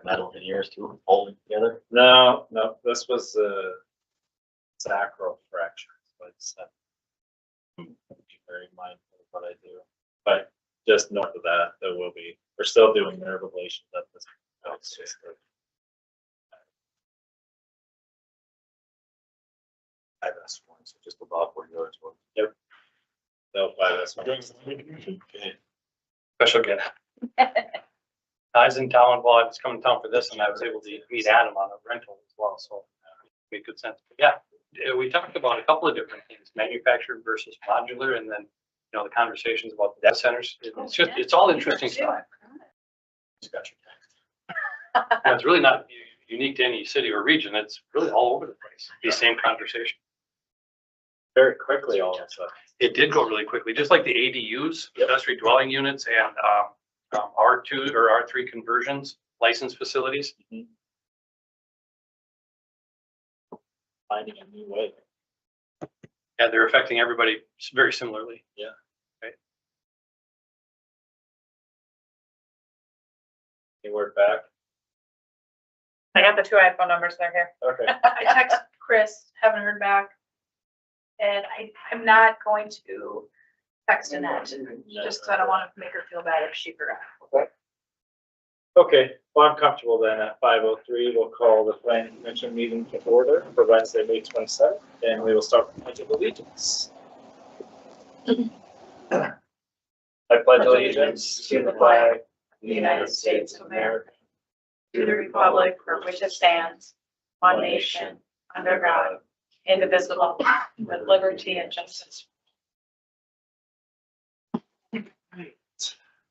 Metal veneers too, holding together. No, this was sacral fracture. So it's be very mindful of what I do. But just north of that, we're still doing nerve ablations at this point. It's just IVS one, so just above where yours was. Yep. No, by this one. Okay. Special get. I was in town, well, I was coming to town for this and I was able to meet Adam on a rental as well, so made good sense. But yeah, we talked about a couple of different things, manufactured versus modular, and then, you know, the conversations about the data centers. It's just, it's all interesting stuff. Just got your And it's really not unique to any city or region. It's really all over the place, these same conversations. Very quickly all of a sudden. It did go really quickly, just like the ADUs, accessory dwelling units, and R2 or R3 conversions, licensed facilities. Finding a new way. Yeah, they're affecting everybody very similarly. Yeah. Right. Any word back? I got the 2 iPhone numbers, they're here. Okay. I texted Chris, haven't heard back. And I'm not going to text Annette, just because I don't want to make her feel bad if she forgot. Okay, well, I'm comfortable then at 5:03. We'll call the planning commission meeting to order for Wednesday, May 27th, and we will start with pledge of allegiance. I pledge allegiance to the flag of the United States of America, to the republic for which it stands, one nation, under God, indivisible, with liberty and justice.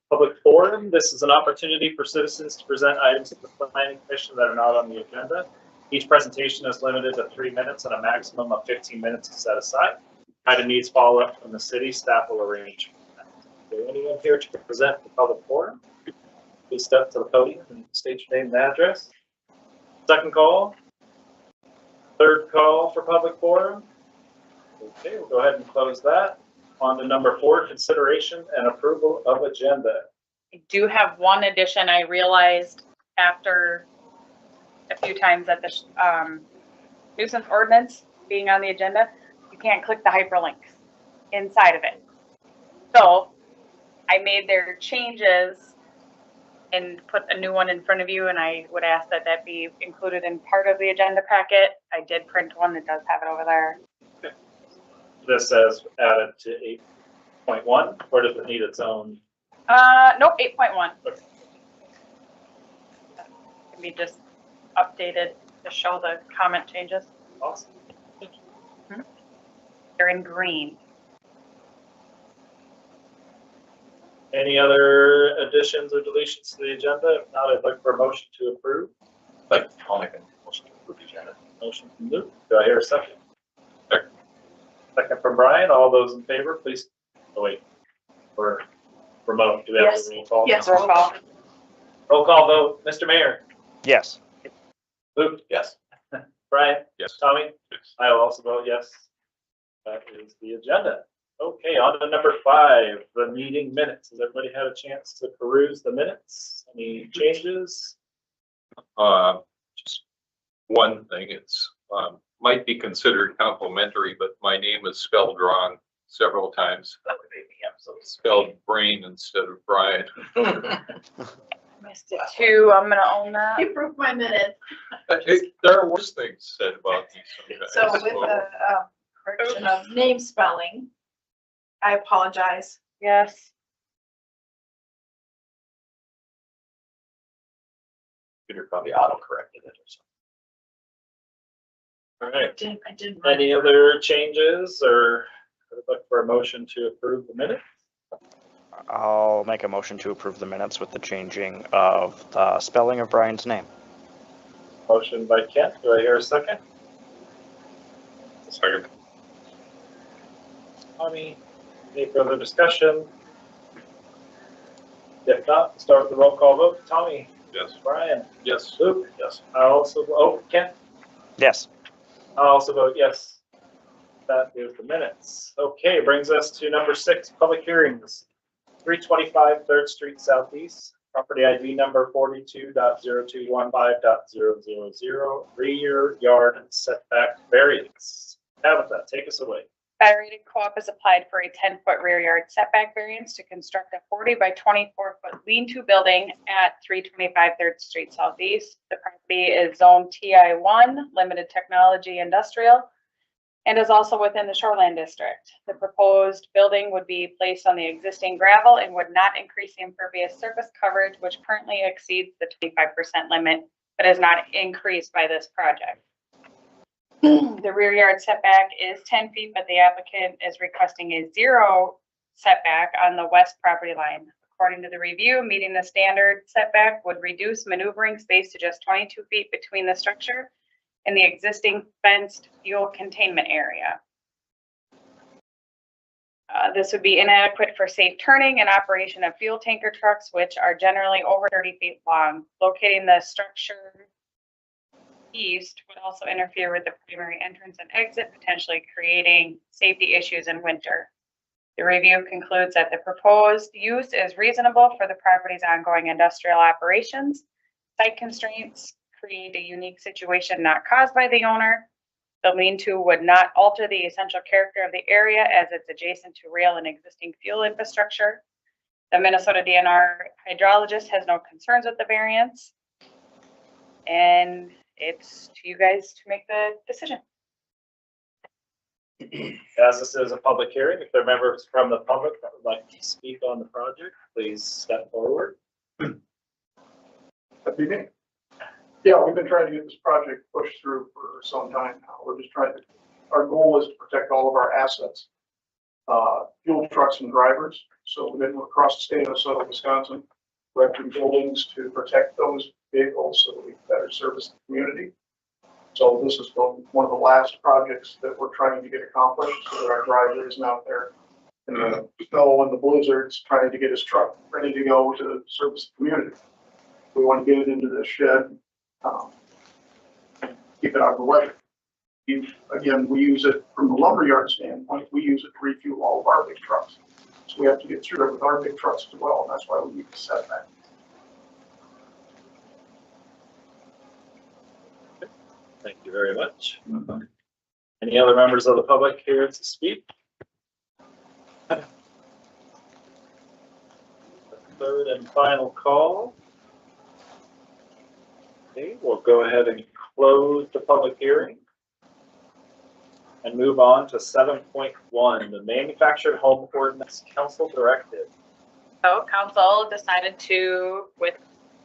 Public forum. This is an opportunity for citizens to present items to the planning commission that are not on the agenda. Each presentation is limited to 3 minutes and a maximum of 15 minutes is set aside. Item needs follow-up from the city. Staff will arrange. Is there anyone here to present the public forum? Please step to the podium and state your name and address. Second call. Third call for public forum. Okay, we'll go ahead and close that. On to number 4, consideration and approval of agenda. I do have one addition. I realized after a few times that the nuisance ordinance being on the agenda, you can't click the hyperlinks inside of it. So I made their changes and put a new one in front of you, and I would ask that that be included in part of the agenda packet. I did print one that does have it over there. This says added to 8.1, or does it need its own? Nope, 8.1. Okay. Can be just updated to show the comment changes. Awesome. They're in green. Any other additions or deletions to the agenda? If not, I'd like for a motion to approve. Like, I'll make a motion to approve the agenda. Motion from Luke. Do I hear a second? Second from Brian. All those in favor, please. Oh, wait. For remote, do we have Yes. a roll call? Yes, roll call. Roll call vote. Mr. Mayor. Yes. Luke. Yes. Brian. Yes. Tommy. Yes. I will also vote yes. That is the agenda. Okay, on to number 5, the meeting minutes. Has everybody had a chance to peruse the minutes? Any changes? Just one thing, it's, might be considered complimentary, but my name is spelled wrong several times. Spelled Brain instead of Brian. Missed it too. I'm gonna own that. You approved my minutes. There are worse things said about these sometimes. So with the correction of name spelling, I apologize. Yes. You're probably auto-corrected it or something. All right. I did. write Any it. other changes, or I'd look for a motion to approve the minute? I'll make a motion to approve the minutes with the changing of the spelling of Brian's name. Motion by Kent. Do I hear a second? Second. Tommy, any further discussion? If not, start with the roll call vote. Tommy, Yes. Brian, Yes. Luke. Yes. I also, Kent. Yes. I also vote yes. That is the minutes. Okay, brings us to number 6, public hearings. 325 3rd Street Southeast, Property ID number 42.0215.000, rear yard setback variance. Tabitha, take us away. Federated Co-op has applied for a 10-foot rear yard setback variance to construct a 40 by 24-foot lean-to building at 325 3rd Street Southeast. The property is zone TI1, limited technology industrial, and is also within the shoreline district. The proposed building would be placed on the existing gravel and would not increase the impervious surface coverage, which currently exceeds the 25% limit, but is not increased by this project. The rear yard setback is 10 feet, but the applicant is requesting a 0 setback on the west property line. According to the review, meeting the standard setback would reduce maneuvering space to just 22 feet between the structure and the existing fenced fuel containment area. This would be inadequate for safe turning and operation of fuel tanker trucks, which are generally over 30 feet long. Locating the structure east would also interfere with the primary entrance and exit, potentially creating safety issues in winter. The review concludes that the proposed use is reasonable for the property's ongoing industrial operations. Site constraints create a unique situation not caused by the owner. The lean-to would not alter the essential character of the area as it's adjacent to rail and existing fuel infrastructure. The Minnesota DNR hydrologist has no concerns with the variance. And it's to you guys to make the decision. As this is a public hearing, if there are members from the public that would like to speak on the project, please step forward. That'd be me. Yeah, we've been trying to get this project pushed through for some time now. We're just trying to, our goal is to protect all of our assets, fuel trucks and drivers. So we've been across the state of Minnesota, Wisconsin, erecting buildings to protect those vehicles so that we can better service the community. So this is one of the last projects that we're trying to get accomplished so that our driver isn't out there in the snow and the blizzards trying to get his truck ready to go to service the community. We want to get it into the shed, keep it out of the way. Again, we use it from the lumberyard standpoint. We use it to refuel all of our big trucks. So we have to get through it with our big trucks as well. And that's why we need to set that. Thank you very much. Any other members of the public here to speak? Third and final call. Okay, we'll go ahead and close the public hearing and move on to 7.1, the Manufactured Home Ordinance Council Directive. So council decided to, with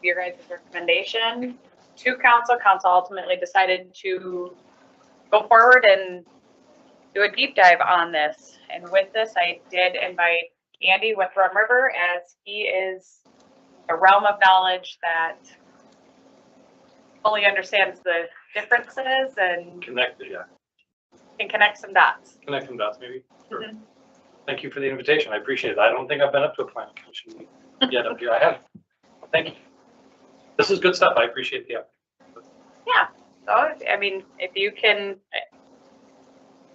your guys' recommendation to council ultimately decided to go forward and do a deep dive on this. And with this, I did invite Andy with Rum River, as he is a realm of knowledge that fully understands the differences and Connected, yeah. can connect some dots. Connect some dots, maybe. Sure. Mhm. Thank you for the invitation. I appreciate it. I don't think I've been up to a planning commission yet up here. I have. Thank you. This is good stuff. I appreciate the effort. Yeah, so, I mean, if you can,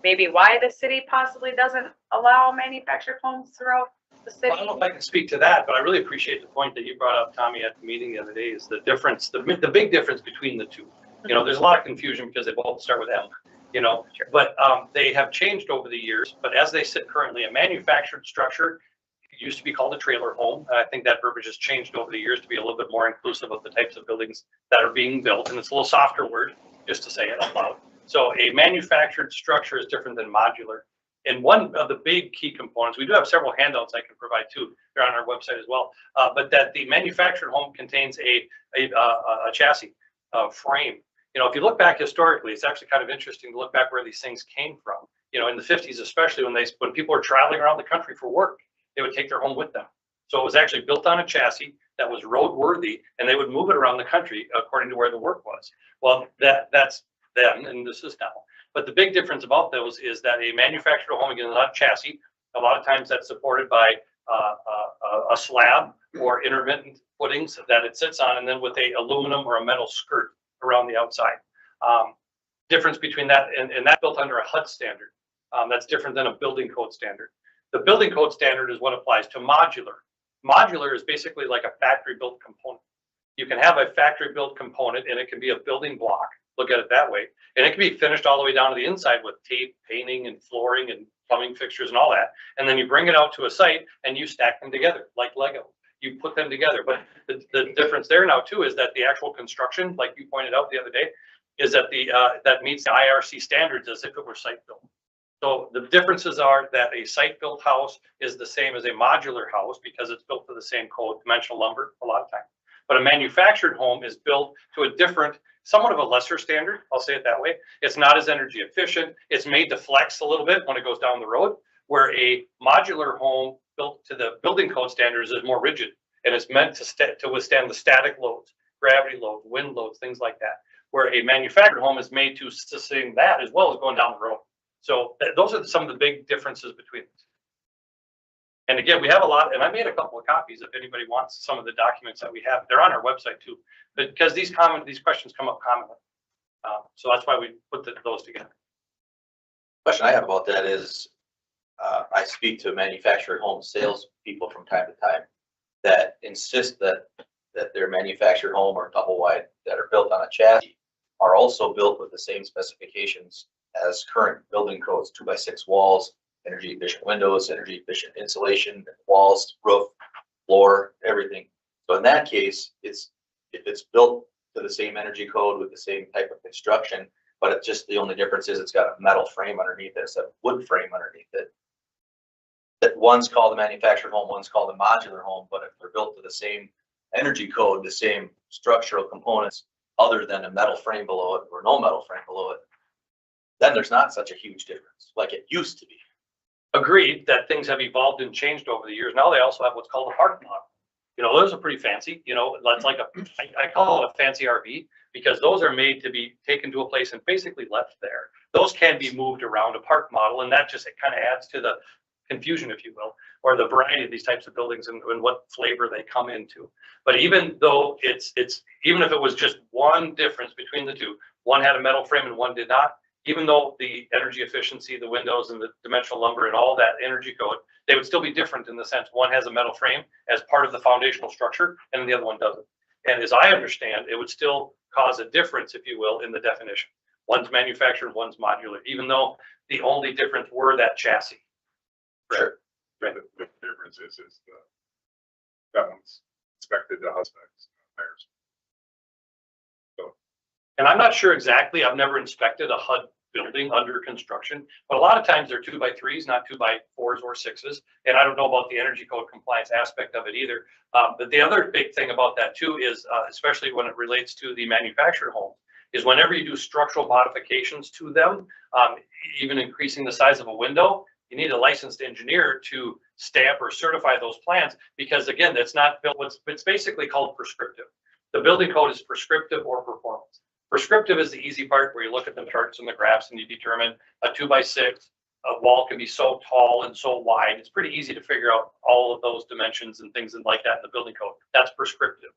maybe why the city possibly doesn't allow manufactured homes throughout the city. Well, I don't know if I can speak to that, but I really appreciate the point that you brought up, Tommy, at the meeting the other day, is the difference, the big difference between the two. You know, there's a lot of confusion because they both start with M, you know, but they have changed over the years. But as they sit currently, a manufactured structure used to be called a trailer home. I think that verbiage has changed over the years to be a little bit more inclusive of the types of buildings that are being built. And it's a little softer word, just to say it out loud. So a manufactured structure is different than modular. And one of the big key components, we do have several handouts I can provide too. They're on our website as well. But that the manufactured home contains a chassis, frame. You know, if you look back historically, it's actually kind of interesting to look back where these things came from. You know, in the 50s, especially when people were traveling around the country for work, they would take their home with them. So it was actually built on a chassis that was roadworthy, and they would move it around the country according to where the work was. Well, that's then, and this is now. But the big difference about those is that a manufactured home, again, is not a chassis. A lot of times that's supported by a slab or intermittent footings that it sits on, and then with a aluminum or a metal skirt around the outside. Difference between that and that built under a HUD standard. That's different than a building code standard. The building code standard is what applies to modular. Modular is basically like a factory built component. You can have a factory built component and it can be a building block, look at it that way. And it can be finished all the way down to the inside with tape, painting and flooring and plumbing fixtures and all that. And then you bring it out to a site and you stack them together like Lego. You put them together. But the difference there now too is that the actual construction, like you pointed out the other day, is that that meets the IRC standards as if it were site built. So the differences are that a site-built house is the same as a modular house because it's built to the same code, dimensional lumber, a lot of times. But a manufactured home is built to a different, somewhat of a lesser standard, I'll say it that way. It's not as energy efficient. It's made to flex a little bit when it goes down the road, where a modular home built to the building code standards is more rigid. And it's meant to withstand the static loads, gravity loads, wind loads, things like that. Where a manufactured home is made to sustain that as well as going down the road. So those are some of the big differences between them. And again, we have a lot, and I made a couple of copies if anybody wants some of the documents that we have. They're on our website too, but because these questions come up commonly. So that's why we put those together. Question I have about that is, I speak to manufactured home sales people from time to time that insist that their manufactured home or double wide that are built on a chassis are also built with the same specifications as current building codes, 2x6 walls, energy efficient windows, energy efficient insulation, walls, roof, floor, everything. So in that case, if it's built to the same energy code with the same type of construction, but it's just the only difference is it's got a metal frame underneath it instead of wood frame underneath it. That one's called a manufactured home, one's called a modular home, but if they're built to the same energy code, the same structural components, other than a metal frame below it or no metal frame below it, then there's not such a huge difference like it used to be. Agreed that things have evolved and changed over the years. Now they also have what's called a park model. You know, those are pretty fancy. You know, that's like I call it a fancy RV because those are made to be taken to a place and basically left there. Those can be moved around a park model, and that just, it kind of adds to the confusion, if you will, or the variety of these types of buildings and what flavor they come into. But even though even if it was just one difference between the two, one had a metal frame and one did not, even though the energy efficiency, the windows and the dimensional lumber and all that energy code, they would still be different in the sense one has a metal frame as part of the foundational structure and the other one doesn't. And as I understand, it would still cause a difference, if you will, in the definition. One's manufactured, one's modular, even though the only difference were that chassis. Sure. The difference is that one's expected to have specs, higher. And I'm not sure exactly, I've never inspected a HUD building under construction, but a lot of times they're 2x3s, not 2x4s or 6s. And I don't know about the energy code compliance aspect of it either. But the other big thing about that too is, especially when it relates to the manufactured home, is whenever you do structural modifications to them, even increasing the size of a window, you need a licensed engineer to stamp or certify those plans because again, that's not built, it's basically called prescriptive. The building code is prescriptive or performance. Prescriptive is the easy part where you look at the charts and the graphs and you determine a 2x6, a wall can be so tall and so wide. It's pretty easy to figure out all of those dimensions and things like that in the building code. That's prescriptive.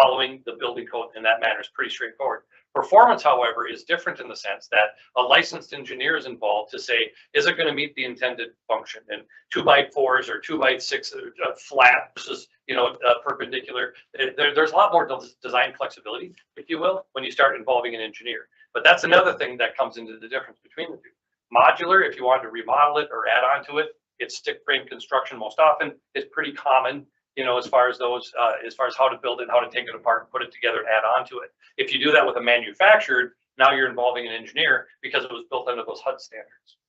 Following the building code in that manner is pretty straightforward. Performance, however, is different in the sense that a licensed engineer is involved to say, is it going to meet the intended function? And 2x4s or 2x6 flat versus, perpendicular. There's a lot more design flexibility, if you will, when you start involving an engineer. But that's another thing that comes into the difference between the two. Modular, if you want to remodel it or add on to it, it's stick frame construction most often. It's pretty common. As far as how to build it, how to take it apart, and put it together, and add on to it. If you do that with a manufactured, now you're involving an engineer because it was built under those HUD standards.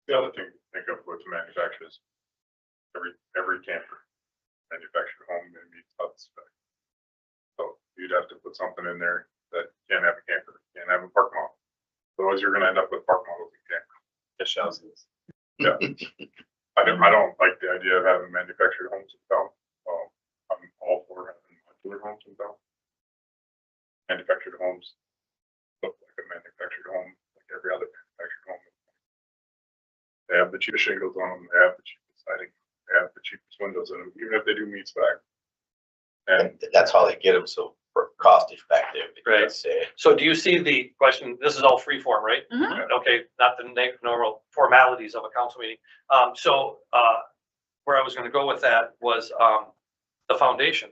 The other thing to think of with manufacturers, every camper, manufactured home meets HUD spec. So you'd have to put something in there that can't have a camper, can't have a park model. Otherwise, you're going to end up with park models in camper. Fish houses. Yeah. I don't like the idea of having manufactured homes in town. I'm all for having modular homes in town. Manufactured homes look like a manufactured home, like every other manufactured home. They have the cheapest shingles on them. They have the cheapest siding. They have the cheapest windows in them, even if they do meet spec. And that's how they get them so cost effective. Right. So do you see the question? This is all free form, right? Mhm. Okay, not the normal formalities of a council meeting. where I was gonna go with that was, the foundation.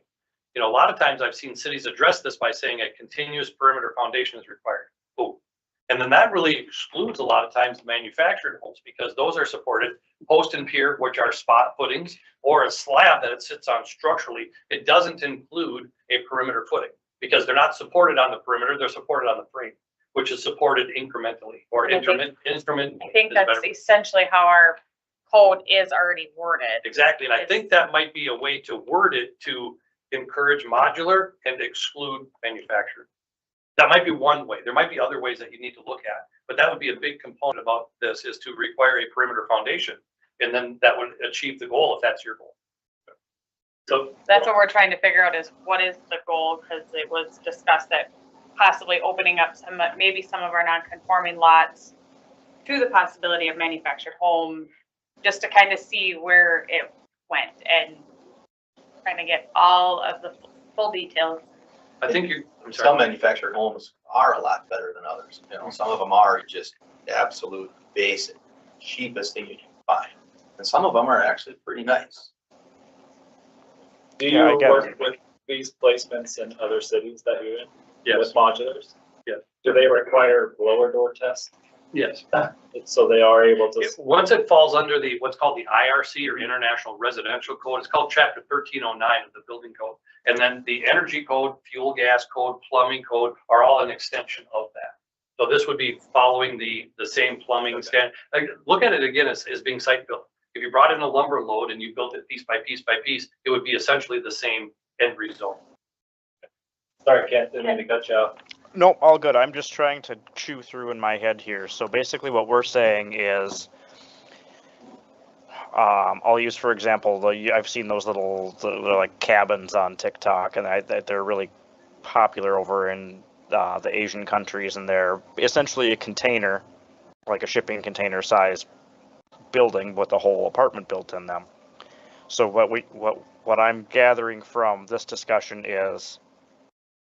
You know, a lot of times I've seen cities address this by saying a continuous perimeter foundation is required. Boom. And then that really excludes a lot of times manufactured homes because those are supported post and pier, which are spot footings, or a slab that it sits on structurally. It doesn't include a perimeter footing because they're not supported on the perimeter, they're supported on the frame, which is supported incrementally or I think- instrument. I think is that's better. essentially how our code is already worded. Exactly, and I think that might be a way to word it to encourage modular and exclude manufactured. That might be one way. There might be other ways that you need to look at, but that would be a big component about this is to require a perimeter foundation. And then that would achieve the goal if that's your goal. So That's what we're trying to figure out is what is the goal? Because it was discussed that possibly opening up some, maybe some of our non-conforming lots to the possibility of manufactured home, just to kind of see where it went and trying to get all of the full details. I think I'm Some sorry. manufactured homes are a lot better than others. You know, some of them are just absolute basic, cheapest thing you can find. And some of them are actually pretty nice. do Yeah, I you get work it. with these placements in other cities that you're in? Yes, With modulars? Yes. Do they require blower door tests? yes. So they are able to, Once it falls under the, what's called the IRC or International Residential Code, it's called Chapter 1309 of the Building Code. And then the Energy Code, Fuel Gas Code, Plumbing Code are all an extension of that. So this would be following the same plumbing standard. Like, look at it again as being site built. If you brought in a lumber load and you built it piece by piece by piece, it would be essentially the same end result. sorry, Kent, didn't mean to cut you off. Nope, all good. I'm just trying to chew through in my head here. So basically what we're saying is, I'll use, for example, I've seen those they're like cabins on TikTok, and they're really popular over in the Asian countries, and they're essentially a container, like a shipping container size building with a whole apartment built in them. So what I'm gathering from this discussion is,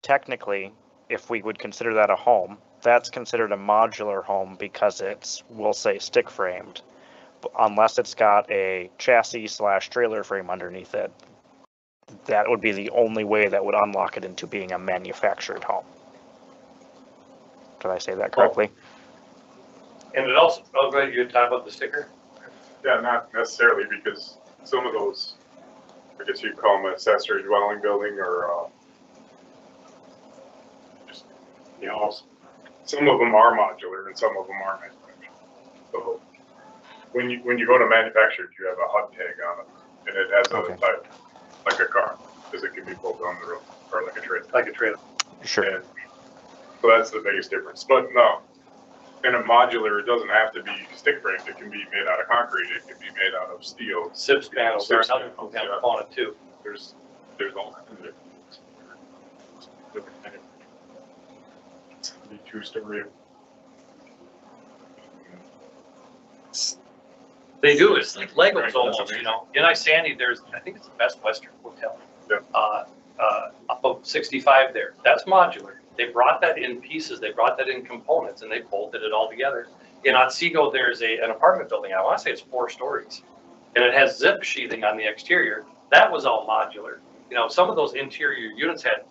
technically, if we would consider that a home, that's considered a modular home because it's, we'll say, stick framed, unless it's got a chassis / trailer frame underneath it. That would be the only way that would unlock it into being a manufactured home. Did I say that correctly? And it also, oh, right, you're talking about the sticker? Yeah, not necessarily, because some of those, I guess you'd call them accessory dwelling building or, just, you know, some of them are modular and some of them are manufactured. So when you go to manufactured, you have a HUD tag on it, and it has Okay. a type, like a car, because it can be pulled down the road, or like a trailer. Like a trailer. Sure. And so that's the biggest difference. But no, in a modular, it doesn't have to be stick framed. It can be made out of concrete. It can be made out of steel. SIPS panels are SIPS another panels, component too. There's all kinds of different. It's the true story. They do, it's like Right, Legos that's almost, amazing. you know. In Isani, there's, I think it's the Best Western Hotel. Yeah. Up of 65 there, that's modular. They brought that in pieces, they brought that in components, and they bolted it all together. In Otsego, there's an apartment building, I wanna say it's 4 stories. And it has zip sheathing on the exterior, that was all modular. You know, some of those interior units had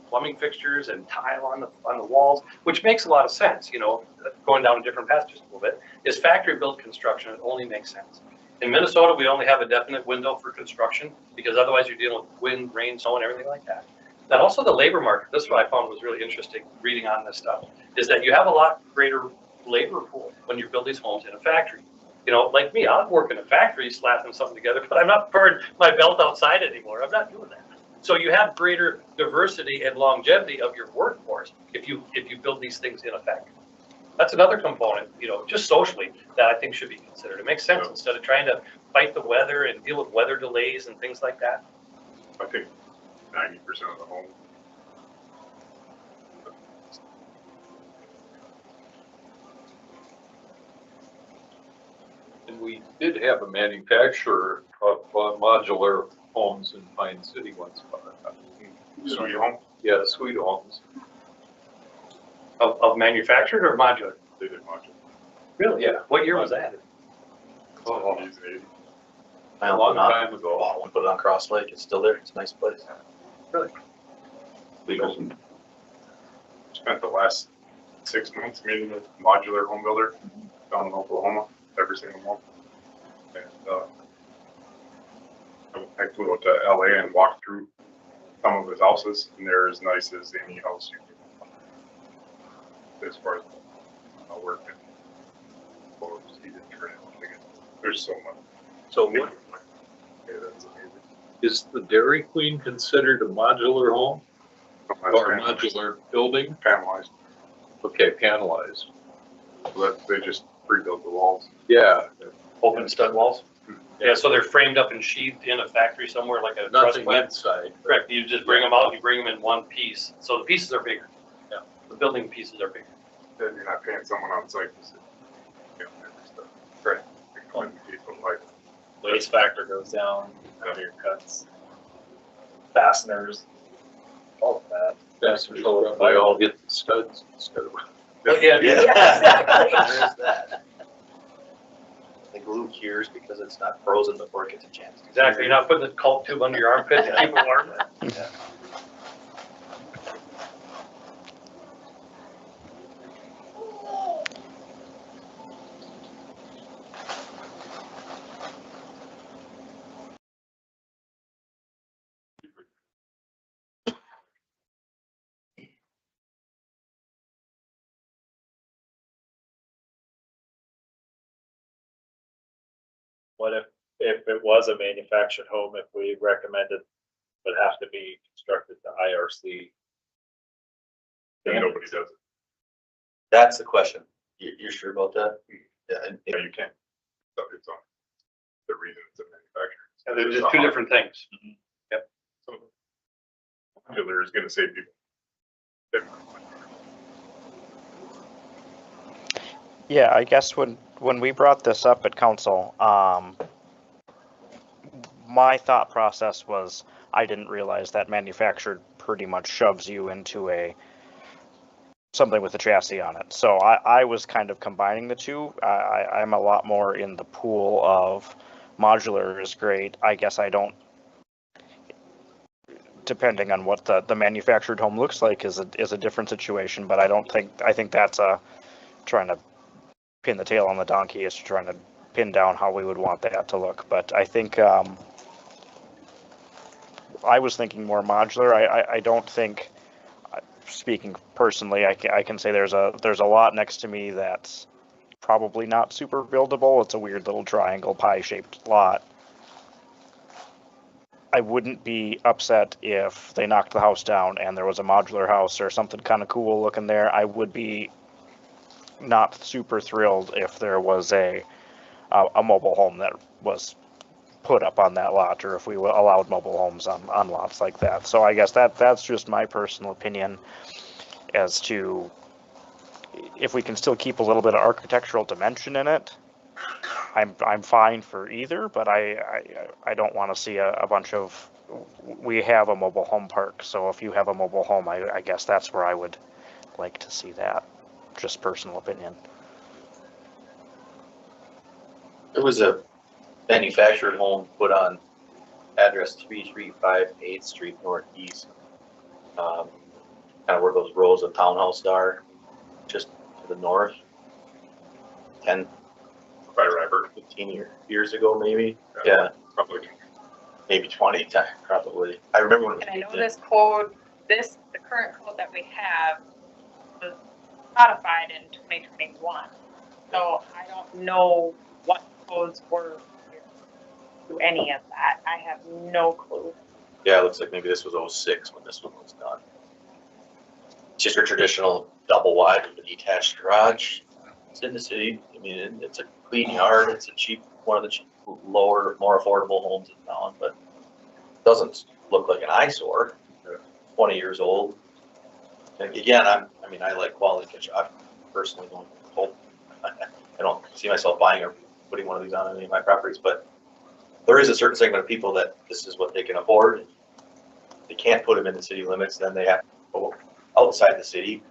plumbing fixtures and tile on the walls, which makes a lot of sense, you know, going down a different path just a little bit. Is factory built construction, it only makes sense. In Minnesota, we only have a definite window for construction because otherwise you're dealing with wind, rain, snow, and everything like that. And also the labor market, this is what I found was really interesting reading on this stuff, is that you have a lot greater labor pool when you build these homes in a factory. You know, like me, I'd work in a factory slapping something together, but I'm not burning my belt outside anymore. I'm not doing that. So you have greater diversity and longevity of your workforce if you build these things in a factory. That's another component, you know, just socially, that I think should be considered. It makes sense instead of trying to fight the weather and deal with weather delays and things like that. I think 90% of the home. And we did have a manufacturer of modular homes in Pine City once upon a time. Sweet home, Yeah, Sweet Homes. Of manufactured or modular? they did modular. Really? Yeah. What year was that? Oh, 70s and 80s. I A long time ago. Well, we put it on Cross Lake. It's still there. It's a nice place. Really? Legal. Spent the last 6 months meeting with modular home builder down in Oklahoma, every single month. And, I flew out to LA and walked through some of his houses, and they're as nice as any house you can find. As far as work and photos, heated trim, there's so much. So what, Yeah, that's amazing. is the Dairy Queen considered a modular home or a modular building? Panelized, Okay, panelized. but they just pre-built the walls. Yeah, Open stud walls? Yeah, so they're framed up and sheathed in a factory somewhere like a truss nothing web. inside. Correct, you just bring them out, you bring them in one piece, so the pieces are bigger. Yeah, the building pieces are bigger. Then you're not paying someone on site to sit. Every stuff. Correct. Waste factor goes down, your cuts, fasteners, all of that. That's why all get the studs instead of. Yeah, exactly. There is that. The glue cures because it's not frozen before it gets a chance. to exactly, cure. you're not putting the cold tube under your armpit to keep it warm. What if it was a manufactured home, if we recommended would have to be constructed to IRC? And nobody does it. That's the question. You're sure about that? Yeah. Yeah, you can't. So it's on the reason it's a manufacturer. And they're just two different things. So modular is gonna save people. Yeah, I guess when we brought this up at council, my thought process was I didn't realize that manufactured pretty much shoves you into something with a chassis on it. So I was kind of combining the two. I'm a lot more in the pool of modular is great. I guess I don't, depending on what the manufactured home looks like is a different situation, but I think that's trying to pin the tail on the donkey is trying to pin down how we would want that to look. But I think I was thinking more modular. I don't think, speaking personally, I can say there's a lot next to me that's probably not super buildable. It's a weird little triangle pie shaped lot. I wouldn't be upset if they knocked the house down and there was a modular house or something kind of cool looking there. I would be not super thrilled if there was a mobile home that was put up on that lot, or if we allowed mobile homes on lots like that. So I guess that's just my personal opinion as to if we can still keep a little bit of architectural dimension in it. I'm fine for either, but I don't want to see a bunch of. We have a mobile home park, so if you have a mobile home, I guess that's where I would like to see that. Just personal opinion. There was a manufactured home put on address 335 8th Street Northeast. Kind of where those rows of townhouses are, just to the north. 10, By Rapper, 15 years ago, maybe. Yeah, probably. maybe 20 times, probably. I remember when it was And I know moved in. this code, the current code that we have was codified in 2021. So I don't know what codes were to any of that. I have no clue. Yeah, it looks like maybe this was 06 when this one was done. It's just your traditional double wide with a detached garage. It's in the city. I mean, it's a clean yard. It's a cheap, one of the cheap, lower, more affordable homes in town, but it doesn't look like an eyesore. 20 years old. And again, I like quality kitchen. I personally don't hope, I don't see myself buying or putting one of these on any of my properties, but there is a certain segment of people that this is what they can afford. They can't put them in the city limits, then they have to go outside the city,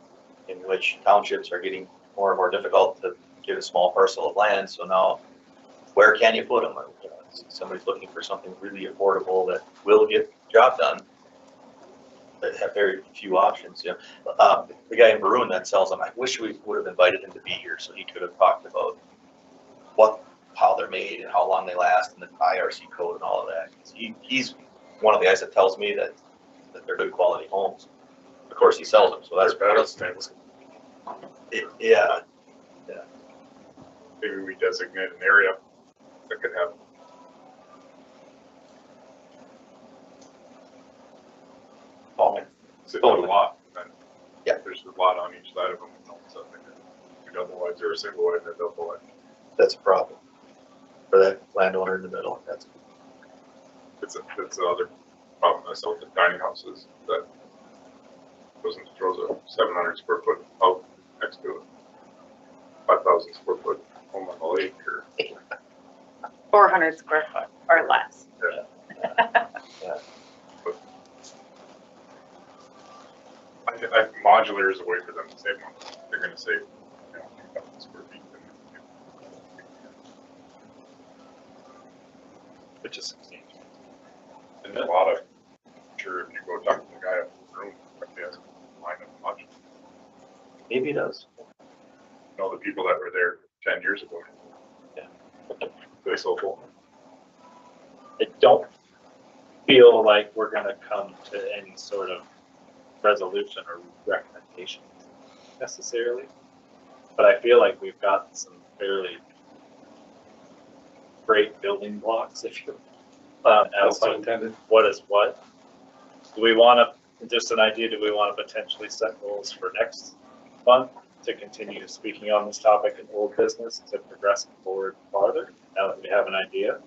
in which townships are getting more and more difficult to get a small parcel of land. So now where can you put them? You know, somebody's looking for something really affordable that will get the job done. That have very few options, you know. The guy in Maroon that sells them, I wish we would have invited him to be here so he could have talked about how they're made and how long they last and the IRC code and all of that. He's one of the guys that tells me that they're good quality homes. Of course, he sells them, so that's yeah. Maybe we designate an area that could have. Totally. A lot. And then Yeah. There's a lot on each side of them. And all of a sudden they're double wides or a single wide and a double wide. That's a problem for that landowner in the middle. That's That's the other problem I saw with the tiny houses that throws a 700 square foot house next to a 5,000 square foot home on the lake or. 400 square foot or less. I modular is a way for them to save money. They're going to save, 2,000 square feet. Which is substantial. And a lot of, sure, if you go talk to the guy up in the room, he has a line of modular. maybe it does. The people that were there 10 years ago. Yeah. They sold them. I don't feel like we're gonna come to any sort of resolution or recommendation necessarily. But I feel like we've got some fairly great building blocks, if you, as to what is what. Do we wanna, just an idea, do we wanna potentially set goals for next month to continue speaking on this topic in old business to progress forward farther, now that we have an idea?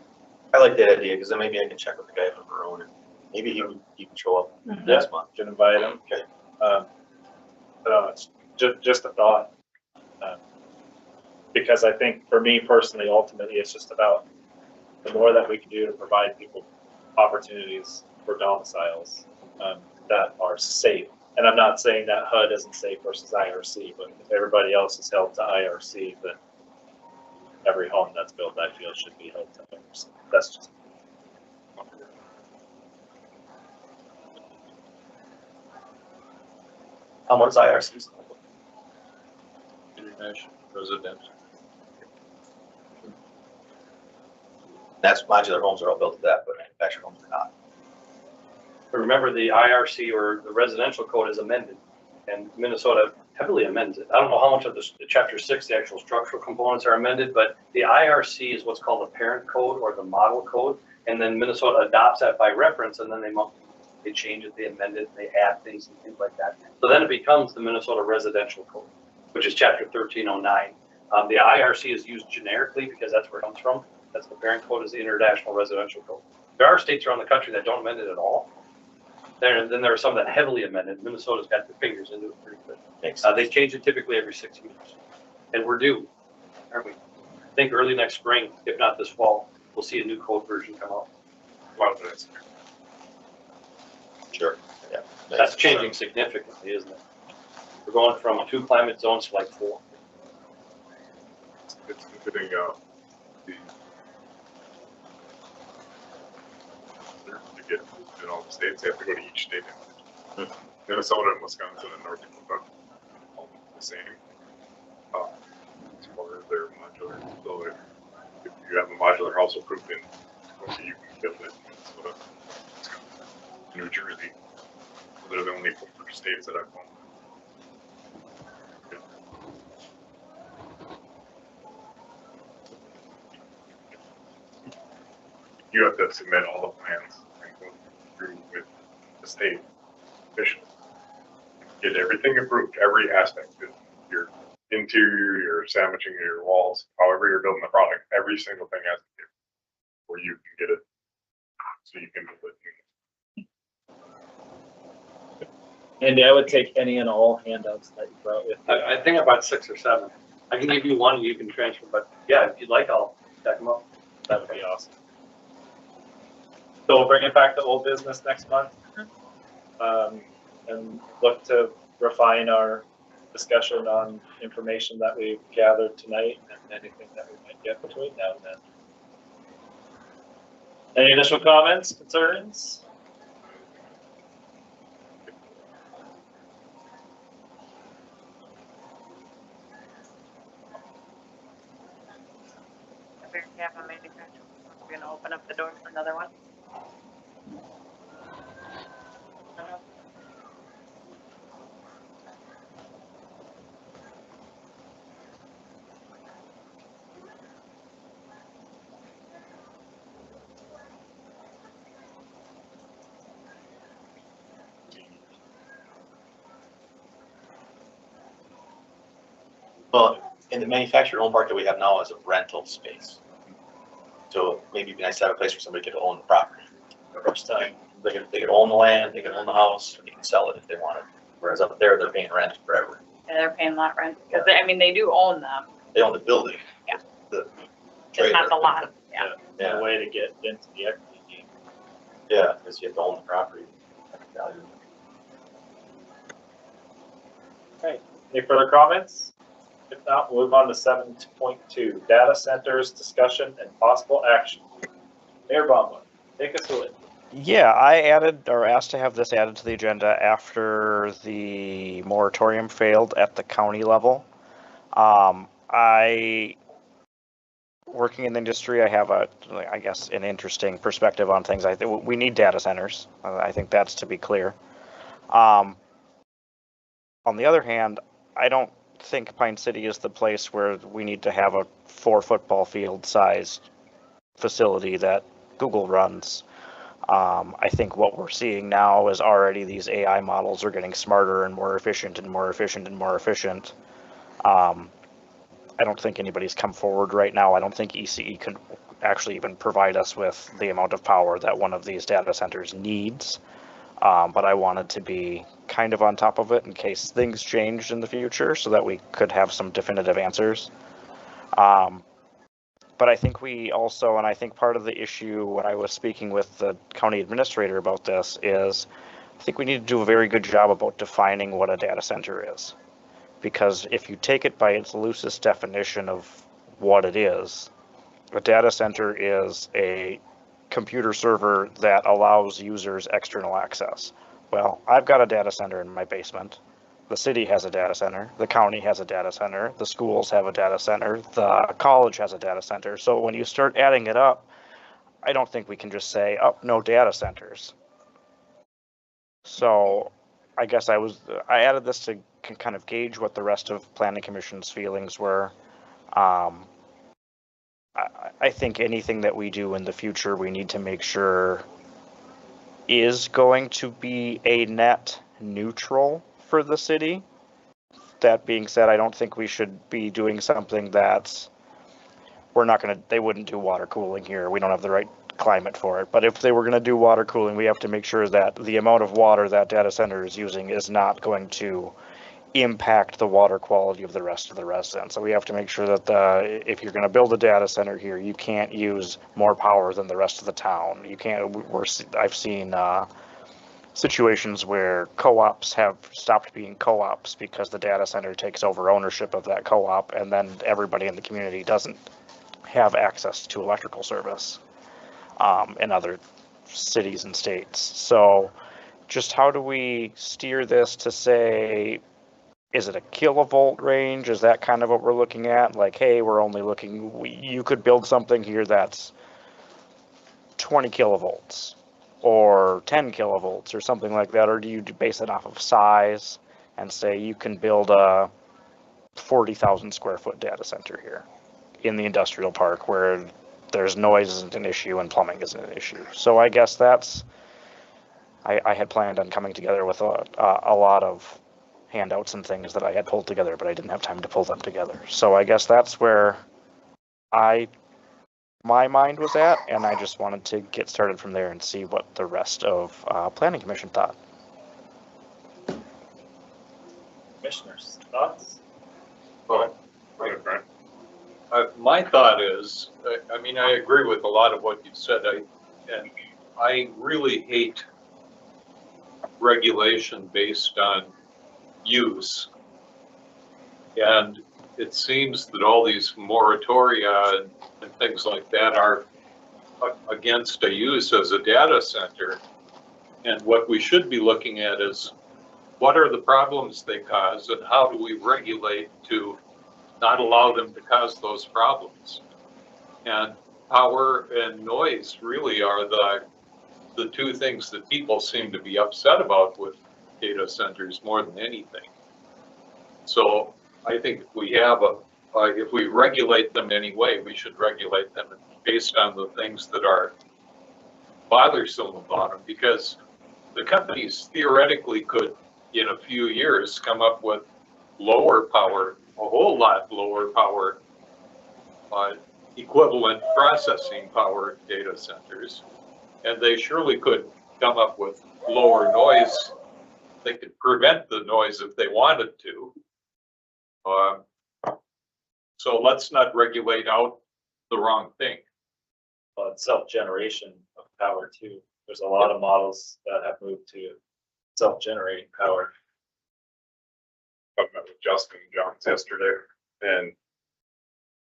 I like that idea because then maybe I can check with the guy from Maroon and maybe he can show up next month. Can invite him. Okay. It's just a thought. Because I think for me personally, ultimately, it's just about the more that we can do to provide people opportunities for domiciles that are safe. And I'm not saying that HUD isn't safe versus IRC, but if everybody else is held to IRC, then every home that's built, I feel, should be held to IRC. That's just. How much IRCs? International residential. That's modular homes are all built to that, but manufactured homes are not. But remember, the IRC or the residential code is amended, and Minnesota heavily amends it. I don't know how much of the chapter 6, the actual structural components are amended, but the IRC is what's called the parent code or the model code, and then Minnesota adopts that by reference, and then they change it, they amend it, they add things and things like that. So then it becomes the Minnesota residential code, which is chapter 1309. The IRC is used generically because that's where it comes from. That's the parent code, is the international residential code. There are states around the country that don't amend it at all. Then there are some that heavily amended. Minnesota's got their fingers into it pretty good. They change it typically every 6 years. And we're due, aren't we? I think early next spring, if not this fall, we'll see a new code version come out. Sure. Yeah. That's changing significantly, isn't it? We're going from 2 climate zones to like 4. It's fitting to get in all the states. They have to go to each state. Minnesota and Wisconsin and North Dakota all the same. As far as their modular. So if you have a modular house approved in Dakota, you can build it in Minnesota, Wisconsin, New Jersey. So they're the only 4 states that have one. You have to submit all the plans and go through with the state officials. Get everything approved, every aspect of your interior, your sandwiching, your walls, however you're building the product, every single thing has to be where you can get it so you can build it. Andy, I would take any and all handouts that you brought with you. I think about 6 or 7. I can give you one, you can transfer, but yeah, if you'd like, I'll check them up. That would be awesome. So we'll bring it back to old business next month. And look to refine our discussion on information that we've gathered tonight and anything that we might get between now and then. Any additional comments, concerns? If you have a manufacturer, we're gonna open up the door for another one. Well, in the manufactured home park that we have now is a rental space. So maybe it'd be nice to have a place where somebody could own the property. The first time, they could own the land, they could own the house, and they can sell it if they wanted. Whereas up there, they're paying rent forever. And they're paying lot rent, because they, I mean, they do own them, They own the building. Yeah. The just not trailer. the lot, yeah. The way to get into the equity game. Yeah, because you have to own the property. Value. Any further comments? If not, we'll move on to 7.2, data centers, discussion and possible action. Mayor Bamba, take us away. Yeah, I added or asked to have this added to the agenda after the moratorium failed at the county level. Working in the industry, I have I guess, an interesting perspective on things. I think we need data centers. I think that's to be clear. On the other hand, I don't think Pine City is the place where we need to have a 4 football field sized facility that Google runs. I think what we're seeing now is already these AI models are getting smarter and more efficient and more efficient and more efficient. I don't think anybody's come forward right now. I don't think ECE could actually even provide us with the amount of power that one of these data centers needs. But I wanted to be kind of on top of it in case things changed in the future so that we could have some definitive answers. But I think we also, and I think part of the issue when I was speaking with the county administrator about this is, I think we need to do a very good job about defining what a data center is. Because if you take it by its loosest definition of what it is, a data center is a computer server that allows users external access. Well, I've got a data center in my basement. The city has a data center, the county has a data center, the schools have a data center, the college has a data center. So when you start adding it up, I don't think we can just say, oh, no data centers. So I guess I added this to kind of gauge what the rest of Planning Commission's feelings were. I think anything that we do in the future, we need to make sure is going to be a net neutral for the city. That being said, I don't think we should be doing something that's, they wouldn't do water cooling here. We don't have the right climate for it. But if they were going to do water cooling, we have to make sure that the amount of water that data center is using is not going to impact the water quality of the rest of the residents. So we have to make sure that if you're going to build a data center here, you can't use more power than the rest of the town. You can't. I've seen situations where co-ops have stopped being co-ops because the data center takes over ownership of that co-op, and then everybody in the community doesn't have access to electrical service in other cities and states. So just how do we steer this to say, is it a kilovolt range? Is that kind of what we're looking at? Like, hey, we're only looking, you could build something here that's 20 kilovolts or 10 kilovolts or something like that? Or do you base it off of size and say you can build a 40,000 square foot data center here in the industrial park where there's noise isn't an issue and plumbing isn't an issue? So I guess that's, I had planned on coming together with a lot of handouts and things that I had pulled together, but I didn't have time to pull them together. So I guess that's where my mind was at, and I just wanted to get started from there and see what the rest of Planning Commission thought. Commissioners, thoughts? Well, my thought is, I mean, I agree with a lot of what you said. I really hate regulation based on use. And it seems that all these moratoria and things like that are against a use as a data center. And what we should be looking at is what are the problems they cause and how do we regulate to not allow them to cause those problems? And power and noise really are the two things that people seem to be upset about with data centers more than anything. So I think if we have if we regulate them anyway, we should regulate them based on the things that are bothersome about them, because the companies theoretically could, in a few years, come up with lower power, a whole lot lower power, equivalent processing power data centers. And they surely could come up with lower noise. They could prevent the noise if they wanted to. So let's not regulate out the wrong thing. But self-generation of power too. There's a lot of models that have moved to self-generating power. I met with Justin Johns yesterday, and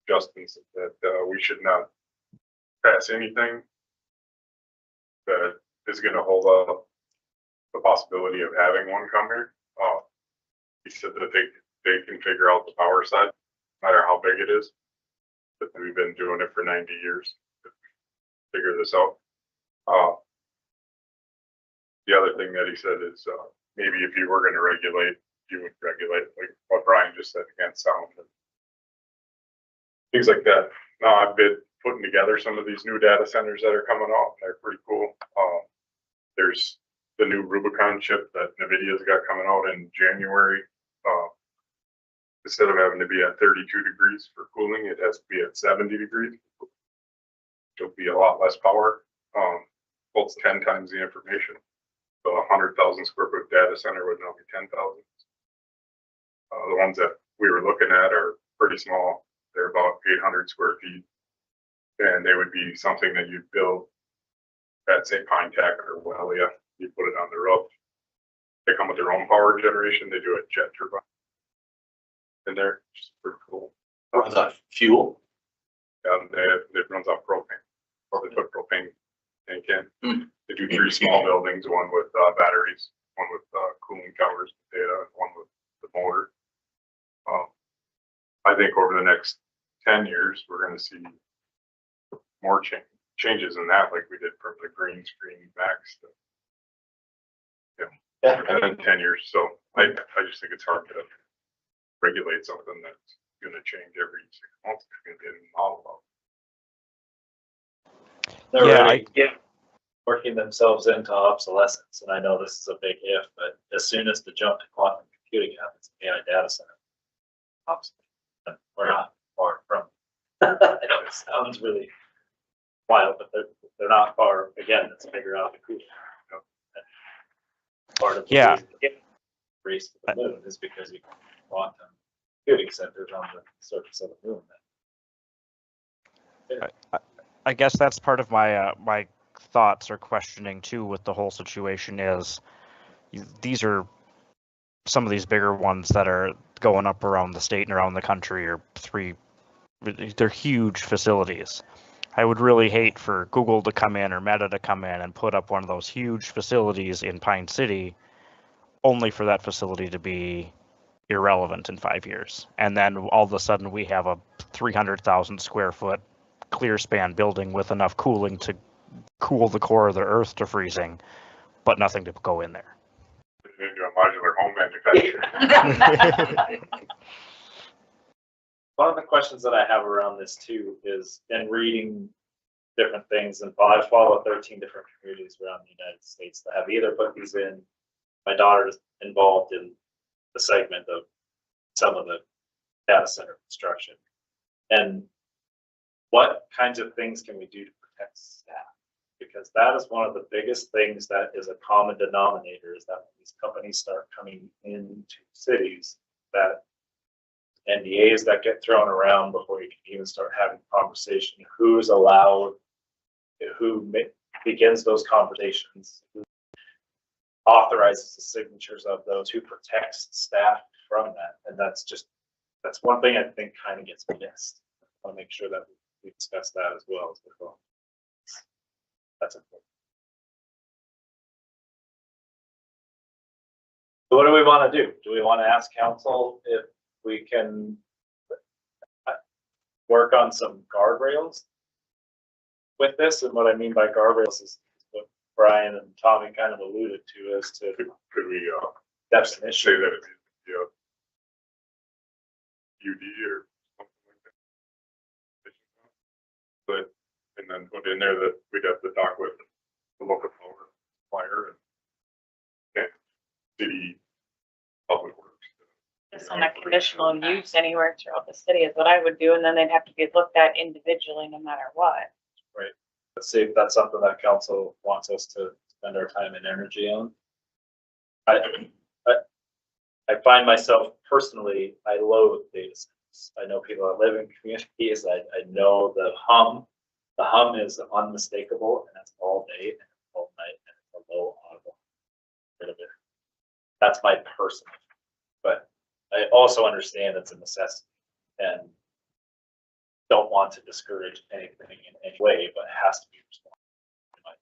Justin said that we should not pass anything that is going to hold up the possibility of having one come here. He said that they can figure out the power side, no matter how big it is. That we've been doing it for 90 years to figure this out. The other thing that he said is maybe if you were going to regulate, you would regulate like what Brian just said against sound and things like that. Now I've been putting together some of these new data centers that are coming out. They're pretty cool. There's the new Rubicon chip that NVIDIA's got coming out in January. Instead of having to be at 32 degrees for cooling, it has to be at 70 degrees. It'll be a lot less power. Holds 10 times the information. So a 100,000 square foot data center would now be 10,000. The ones that we were looking at are pretty small. They're about 800 square feet. And they would be something that you'd build at, say, Pine Tech or Wellia. You put it on the roof. They come with their own power generation. They do a jet turbine in there, which is pretty cool. Runs on fuel. It runs off propane. Or they put propane tank in. They do 3 small buildings, one with batteries, one with cooling towers, data, and one with the motor. I think over the next 10 years, we're going to see more changes in that, like we did from the green screen max. Yeah. And then 10 years. So I just think it's hard to regulate something that's going to change every 6 months. It's going to be a new model. They're Yeah, already working themselves into obsolescence, and I know this is a big if, but as soon as the jump to quantum computing happens, AI data center, obsolete. We're not far from. I know it sounds really wild, but they're not far. Again, it's figure out the cooling. Part of the race to the moon is because you can quantum computing centers on the surface of the moon. I guess that's part of my my thoughts or questioning too with the whole situation is these are some of these bigger ones that are going up around the state and around the country are they're huge facilities. I would really hate for Google to come in or Meta to come in and put up one of those huge facilities in Pine City only for that facility to be irrelevant in 5 years. And then all of a sudden we have a 300,000 square foot clear span building with enough cooling to cool the core of the earth to freezing, but nothing to go in there. Into a modular home manufacturer. One of the questions that I have around this too is in reading different things, and I follow 13 different communities around the United States that have either put these in. My daughter is involved in the segment of some of the data center construction. And what kinds of things can we do to protect staff? Because that is one of the biggest things that is a common denominator, is that when these companies start coming into cities, that NDAs that get thrown around before you can even start having conversation, who is allowed, who begins those conversations, who authorizes the signatures of those, who protects staff from that. And that's one thing I think kind of gets missed. I want to make sure that we discuss that as well as the phone. That's important. So what do we want to do? Do we want to ask council if we can work on some guardrails with this? And what I mean by guardrails is what Brian and Tommy kind of alluded to as to Could we, definition. say that it's, UD or something like that? But, and then put in there that we'd have to talk with the local power supplier and city public works. Just on a conditional use anywhere throughout the city is what I would do, and then they'd have to be looked at individually no matter what. Let's see if that's something that council wants us to spend our time and energy on. I find myself personally, I loathe data centers. I know people that live in communities. I know the hum is unmistakable, and it's all day and it's all night and it's a low audible. Bit of it. That's my personal, but I also understand it's a necessity and don't want to discourage anything in any way, but it has to be responsible.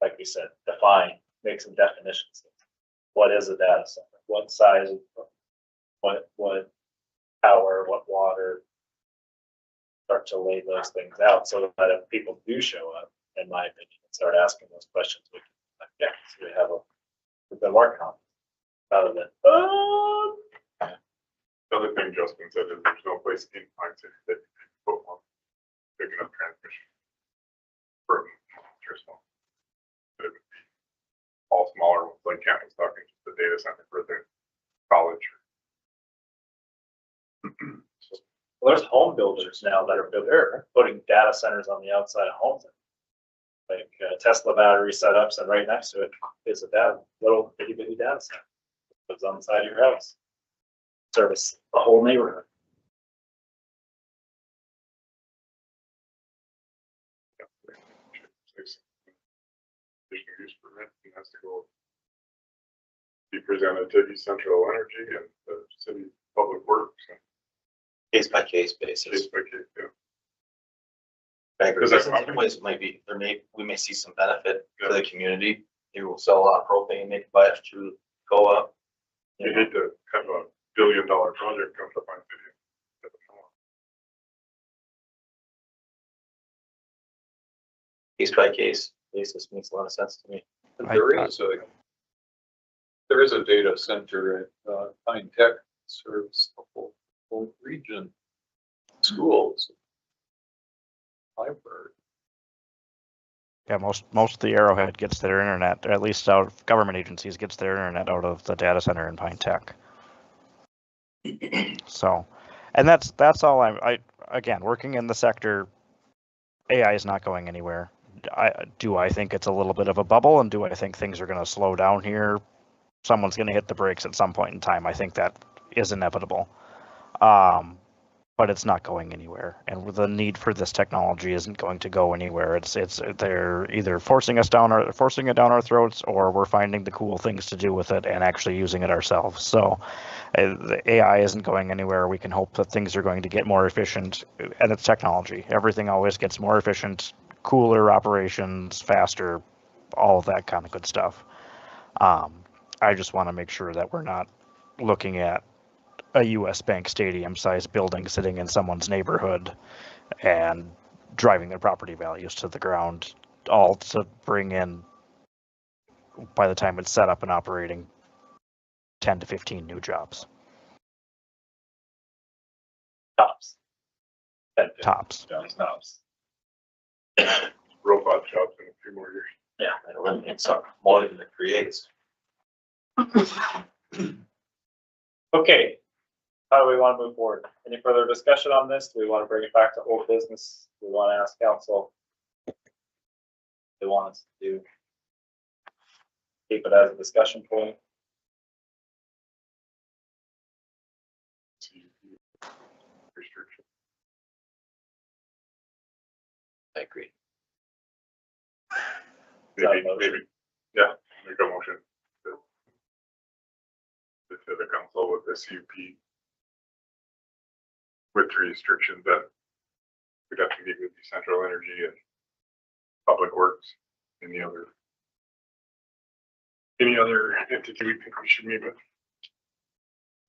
Like we said, define, make some definitions. What is a data center? What size? What power? What water? Start to lay those things out so that if people do show up, in my opinion, and start asking those questions, we can, like, yeah, so we've been working on it. Rather than, The other thing Justin said is there's no place in Pine City that you can put one big enough transmission for just one. But it would be all smaller ones, like Kent was talking, just the data center for the college. well, there's home builders now that are putting data centers on the outside of homes. Like Tesla battery setups, and right next to it is a little bitty data center. It's on the side of your house. Service the whole neighborhood. Use permit and has to go be presented to East Central Energy and the city public works. Case by case Case basis. by case, yeah. I agree. Is that- In some ways, it might be, we may see some benefit to the community. Maybe we'll sell a lot of propane, make buy it through co-op. You hate to have a $1 billion project come to Pine City. Case by case basis makes a lot of sense to me. There is a data center at Pine Tech that serves the whole region, schools, library. Yeah, most of the Arrowhead gets their internet, or at least out of government agencies gets their internet out of the data center in Pine Tech. So, and that's all I again, working in the sector, AI is not going anywhere. Do I think it's a little bit of a bubble, and do I think things are going to slow down here? Someone's going to hit the brakes at some point in time. I think that is inevitable. But it's not going anywhere, and the need for this technology isn't going to go anywhere. They're either forcing it down our throats, or we're finding the cool things to do with it and actually using it ourselves. So the AI isn't going anywhere. We can hope that things are going to get more efficient, and it's technology. Everything always gets more efficient, cooler operations, faster, all of that kind of good stuff. I just want to make sure that we're not looking at a US Bank Stadium sized building sitting in someone's neighborhood and driving their property values to the ground, all to bring in, by the time it's set up and operating, 10 to 15 new jobs. Tops. Tops. Tops. Robot jobs in a few more years. Yeah, it eliminates some more than it creates. Okay. How do we want to move forward? Any further discussion on this? Do we want to bring it back to old business? Do we want to ask council? They want us to keep it as a discussion point. Restriction. I agree. Maybe, yeah, make a motion to the council with the CUP with restrictions that we'd have to meet with the Central Energy and Public Works, any other entity we think we should meet with.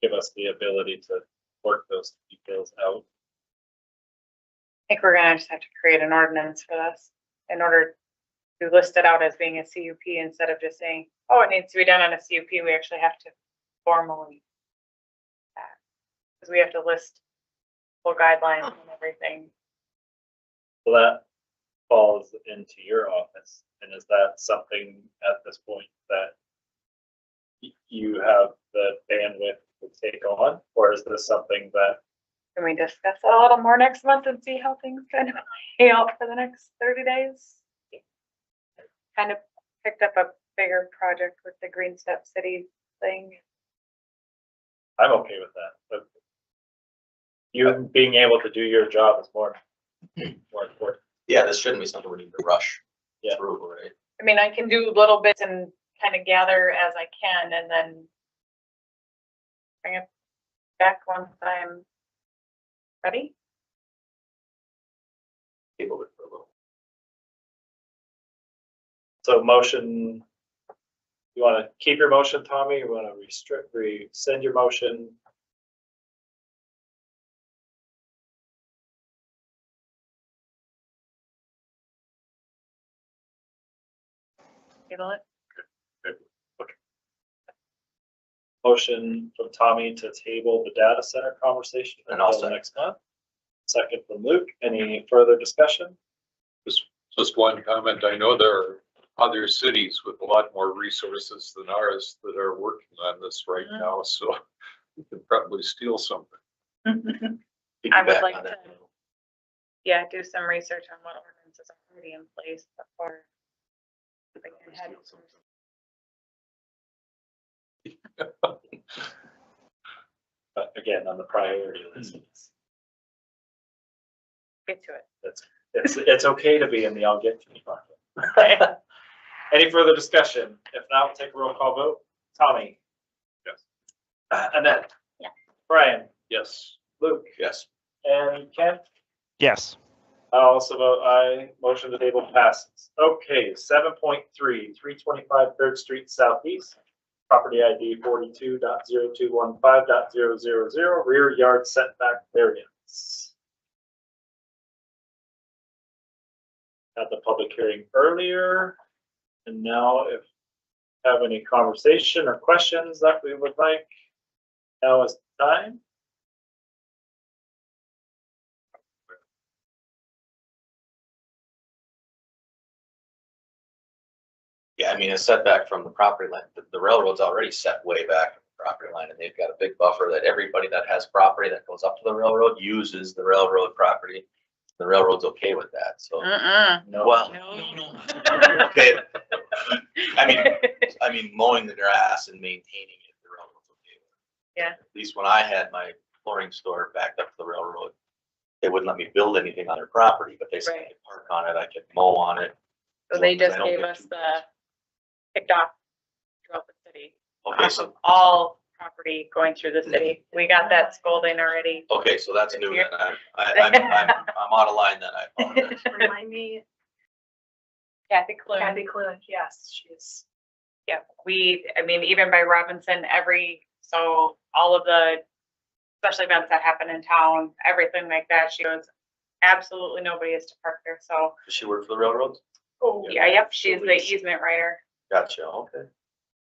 Give us the ability to work those details out. I think we're gonna just have to create an ordinance for this in order to list it out as being a CUP instead of just saying, oh, it needs to be done on a CUP. We actually have to formally. Because we have to list full guidelines and everything. So that falls into your office, and is that something at this point that you have the bandwidth to take on, or is this something that, Can we discuss it a little more next month and see how things kind of play out for the next 30 days? Kind of picked up a bigger project with the Green Step City thing. I'm okay with that, but you being able to do your job is more important. Yeah, this shouldn't be something we need to rush Yeah. through, right? I mean, I can do little bits and kind of gather as I can and then bring it back once I'm ready. Table it for a little. So motion, you want to keep your motion, Tommy? You want to rescind your motion? Table it. Motion from Tommy to table the data center conversation And I'll until second. next month. Second from Luke. Any further discussion? Just one comment. I know there are other cities with a lot more resources than ours that are working on this right now, so we could probably steal something. I would Piggyback like on that. to- Yeah, do some research on what ordinances are already in place before. we can head- But again, on the priority list, Get to it. it's okay to be in the I'll get to you bucket. Any further discussion? If not, we'll take a roll call vote. Tommy? Yes. Annette? Yeah. Brian? Yes. Luke? Yes. And Ken? Yes. I also vote aye. Motion to table passes. Okay, 7.3, 325 Third Street Southeast. Property ID 42.0215.000, rear yard setback variance. Had the public hearing earlier, and now if you have any conversation or questions that we would like, now is the time. Yeah, I mean, a setback from the property line, the railroad's already set way back from the property line, and they've got a big buffer that everybody that has property that goes up to the railroad uses the railroad property. The railroad's okay with that, so. No. Well, No. okay, I mean, mowing the grass and maintaining it, the railroad's okay with. Yeah. At least when I had my flooring store backed up to the railroad, they wouldn't let me build anything on their property, but they said I Right. could park on it, I could mow on it. So they as long as I just don't gave get us too the close. kicked off throughout the city. Okay, Off so, of all property going through the city. We got that scolding already. okay, so that's new then, I'm out of line then, I apologize. Remind me, Kathy Clune. Kathy Clune, yes, she's. Yeah, I mean, even by Robinson, so all of the special events that happen in town, everything like that, she goes, absolutely nobody is to park there, so. Does she work for the railroads? Oh, yeah, yep, she's the easement writer. Gotcha, okay.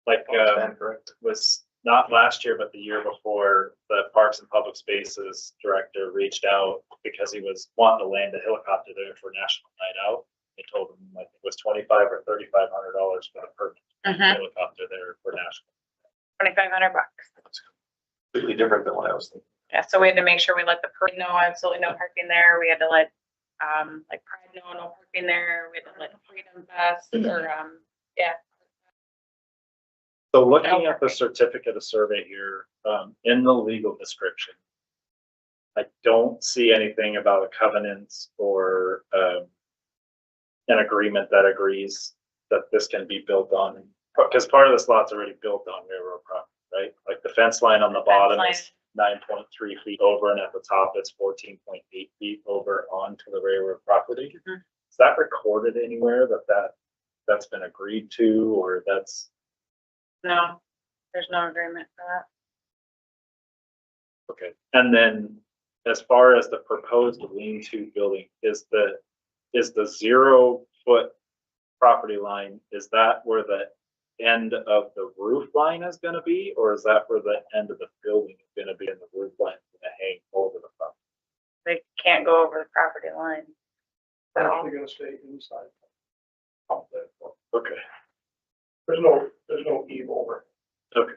Like, Stand correct. was not last year, but the year before, the Parks and Public Spaces director reached out because he was wanting to land a helicopter there for National Night Out. They told him like it was $2,500 or $3,500 for the permit helicopter there for National. $2,500. Completely different than what I was thinking. Yeah, so we had to make sure we let the parade know absolutely no parking there. We had to let, like Pride know no parking there. We had to let Freedom Fest or, yeah. So looking at the certificate of survey here, in the legal description, I don't see anything about a covenant or, an agreement that agrees that this can be built on, because part of this lot's already built on railroad property, right? Like the fence line on the bottom is 9.3 feet over, and at the top it's 14.8 feet over onto the railroad property. Is that recorded anywhere that's been agreed to, or that's, No, there's no agreement for that. okay? And then as far as the proposed lean-to building, is the 0-foot property line, is that where the end of the roof line is gonna be, or is that where the end of the building is gonna be and the roof line is gonna hang over the front? They can't go over the property line. They're actually gonna stay inside. Okay. There's no eve over. Okay.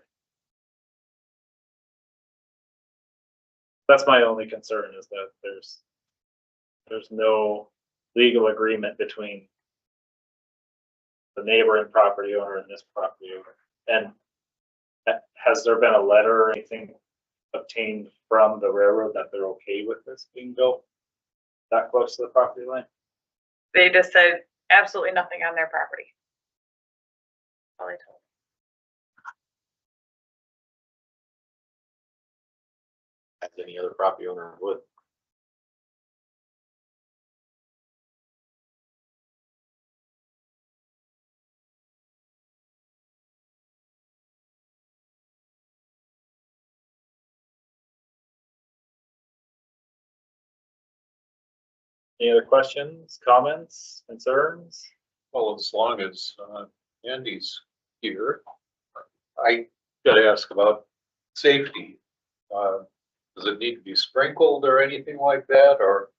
That's my only concern, is that there's no legal agreement between the neighboring property owner and this property owner. And has there been a letter or anything obtained from the railroad that they're okay with this being built that close to the property line? They just said absolutely nothing on their property. All they told. As any other property owner would. Any other questions, comments, concerns? Well, as long as Andy's here, I gotta ask about safety. Does it need to be sprinkled or anything like that, or?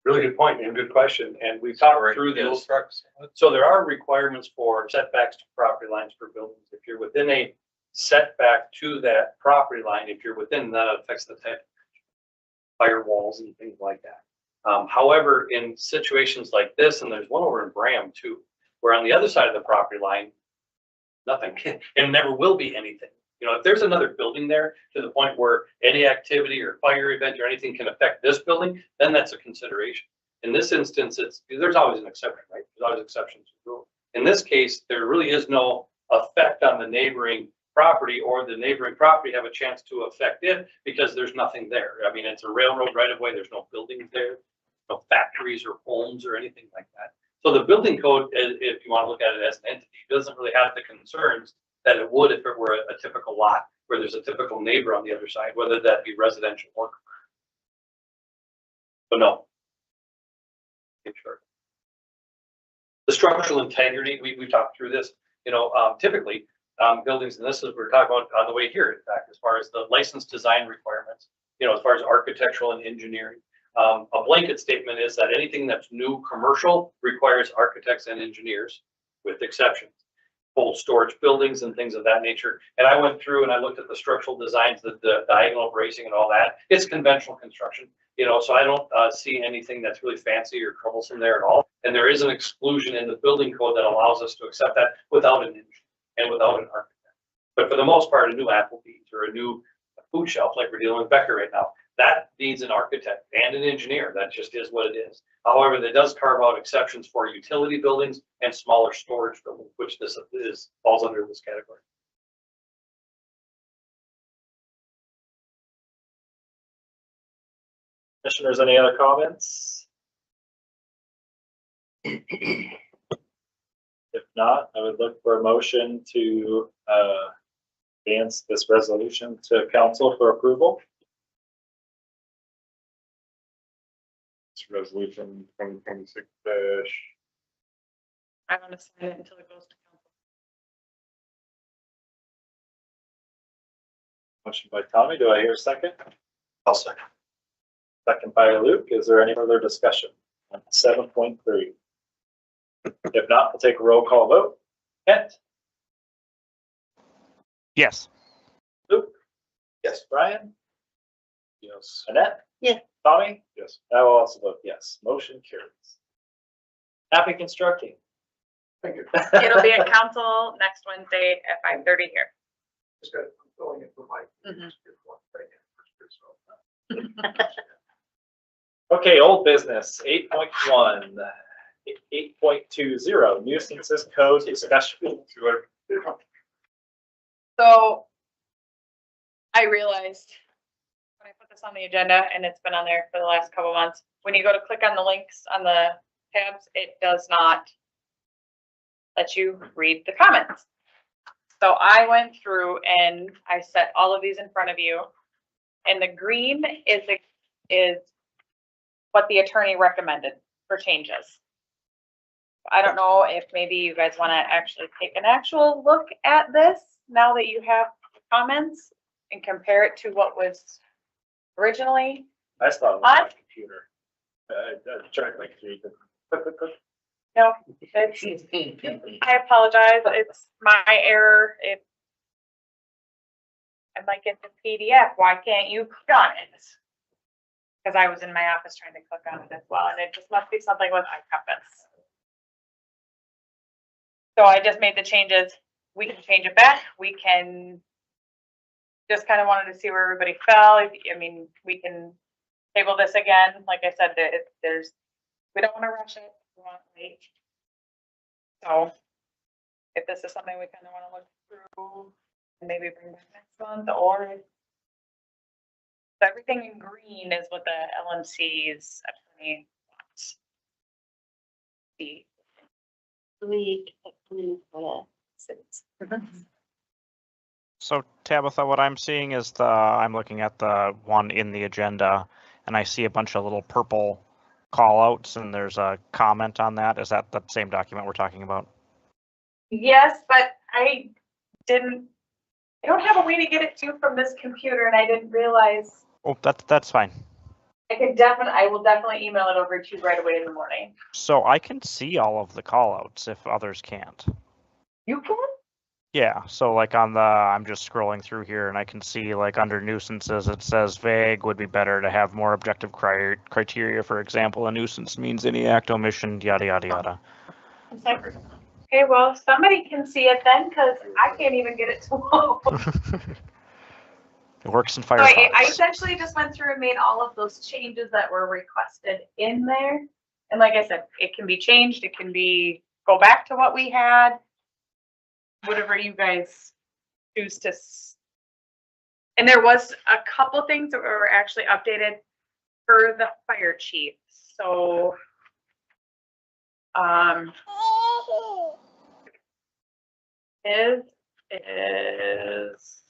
Really good point and good question. And we've talked through fuel this. trucks? So there are requirements for setbacks to property lines for buildings. If you're within a setback to that property line, if you're within, that affects the type of firewalls and things like that. However, in situations like this, and there's one over in Bram too, where on the other side of the property line, nothing, and never will be anything. You know, if there's another building there to the point where any activity or fire event or anything can affect this building, then that's a consideration. In this instance, there's always an exception, right? There's always exceptions to the rule. In this case, there really is no effect on the neighboring property, or the neighboring property have a chance to affect it because there's nothing there. I mean, it's a railroad right of way. There's no buildings there, no factories or homes or anything like that. So the building code, if you want to look at it as an entity, doesn't really have the concerns that it would if it were a typical lot where there's a typical neighbor on the other side, whether that be residential or commercial. But no. Sure. The structural integrity, we talked through this, you know, typically buildings, and this is, we're talking about on the way here, in fact, as far as the license design requirements, you know, as far as architectural and engineering. A blanket statement is that anything that's new commercial requires architects and engineers, with exceptions. Cold storage buildings and things of that nature. And I went through and I looked at the structural designs, the diagonal bracing and all that. It's conventional construction, you know, so I don't see anything that's really fancy or troublesome there at all. And there is an exclusion in the building code that allows us to accept that without an engineer and without an architect. But for the most part, a new Applebee's or a new food shelf, like we're dealing with Becker right now, that needs an architect and an engineer. That just is what it is. However, that does carve out exceptions for utility buildings and smaller storage buildings, which this falls under this category. Commissioners, any other comments? If not, I would look for a motion to advance this resolution to council for approval. Resolution 2026 I want to sign it until it goes to council. Motion by Tommy. Do I hear a second? I'll second. Second by Luke. Is there any further discussion on 7.3? If not, we'll take a roll call vote. Kent? Yes. Luke? Yes. Brian? Yes. Annette? Yeah. Tommy? Yes. I will also vote yes. Motion carries. Happy constructing. Thank you. It'll be at council next Wednesday at 5:30 here. Just got, I'm filling it for Mike. Mhm. Okay, old business, 8.1, 8.20, nuisances code discussion. So I realized when I put this on the agenda, and it's been on there for the last couple months, when you go to click on the links on the tabs, it does not let you read the comments. So I went through and I set all of these in front of you, and the green is what the attorney recommended for changes. I don't know if maybe you guys want to actually take an actual look at this now that you have comments and compare it to what was originally. I just thought it was my computer. I tried my computer. No, it's, I apologize. It's my error. I'm like, it's a PDF. Why can't you click on it? Because I was in my office trying to click on it as well, and it just must be something with iCompass. So I just made the changes. We can change it back. We can just kind of wanted to see where everybody fell. I mean, we can table this again. Like I said, we don't want to rush it. We want to wait. So if this is something we kind of want to look through, and maybe bring back next month, or so everything in green is what the LMC's attorney wants. The So Tabitha, what I'm seeing is I'm looking at the one in the agenda, and I see a bunch of little purple call outs, and there's a comment on that. Is that the same document we're talking about? Yes, but I don't have a way to get it to from this computer, and I didn't realize. Oh, that's fine. I will definitely email it over to you right away in the morning. So I can see all of the call outs if others can't. You can? Yeah, so like I'm just scrolling through here and I can see like under nuisances, it says vague would be better to have more objective criteria. For example, a nuisance means any act, omission, yada, yada, yada. Okay, well, somebody can see it then, because I can't even get it to load. It works in So Firefox. I essentially just went through and made all of those changes that were requested in there. And like I said, it can be changed, it can be, go back to what we had, whatever you guys choose to. And there was a couple things that were actually updated for the fire chief, so. His is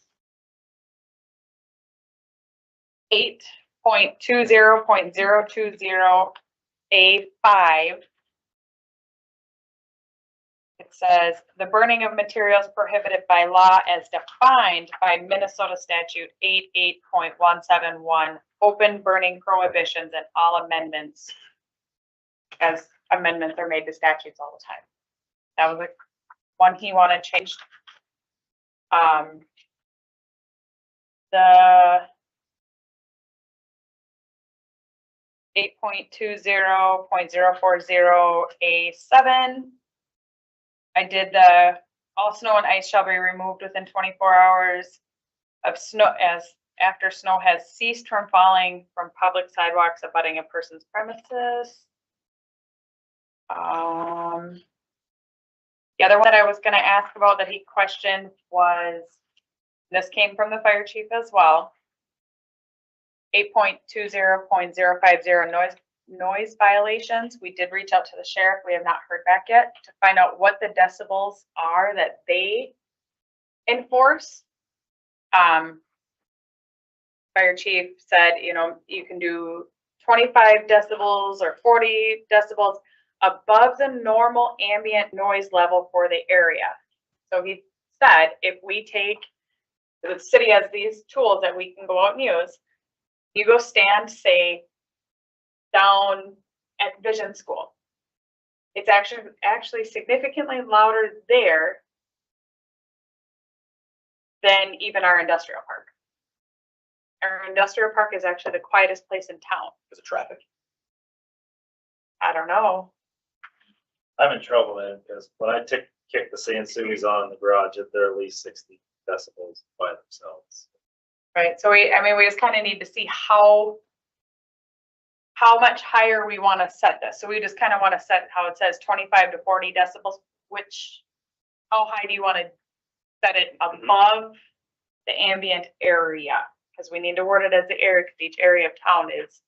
8.20.020A5. It says the burning of materials prohibited by law as defined by Minnesota statute 88.171, open burning prohibitions and all amendments, as amendments are made to statutes all the time. That was like one he wanted changed. The 8.20.040A7. I did the all snow and ice shall be removed within 24 hours of snow after snow has ceased from falling from public sidewalks abutting a person's premises. The other one that I was going to ask about that he questioned was, this came from the fire chief as well, 8.20.050 noise violations. We did reach out to the sheriff. We have not heard back yet to find out what the decibels are that they enforce. Fire chief said, you can do 25 decibels or 40 decibels above the normal ambient noise level for the area. So he said, if we take, the city has these tools that we can go out and use. You go stand, say, down at Vision School. It's actually significantly louder there than even our industrial park. Our industrial park is actually the quietest place in town. Is it traffic? I don't know. I'm in trouble then, because when I kick the sand sunis on in the garage, they're at least 60 decibels by themselves. Right, so we just kind of need to see how much higher we want to set this. So we just kind of want to set how it says 25 to 40 decibels, how high do you want to set it above the ambient area? because we need to word it as the area, because each area of town is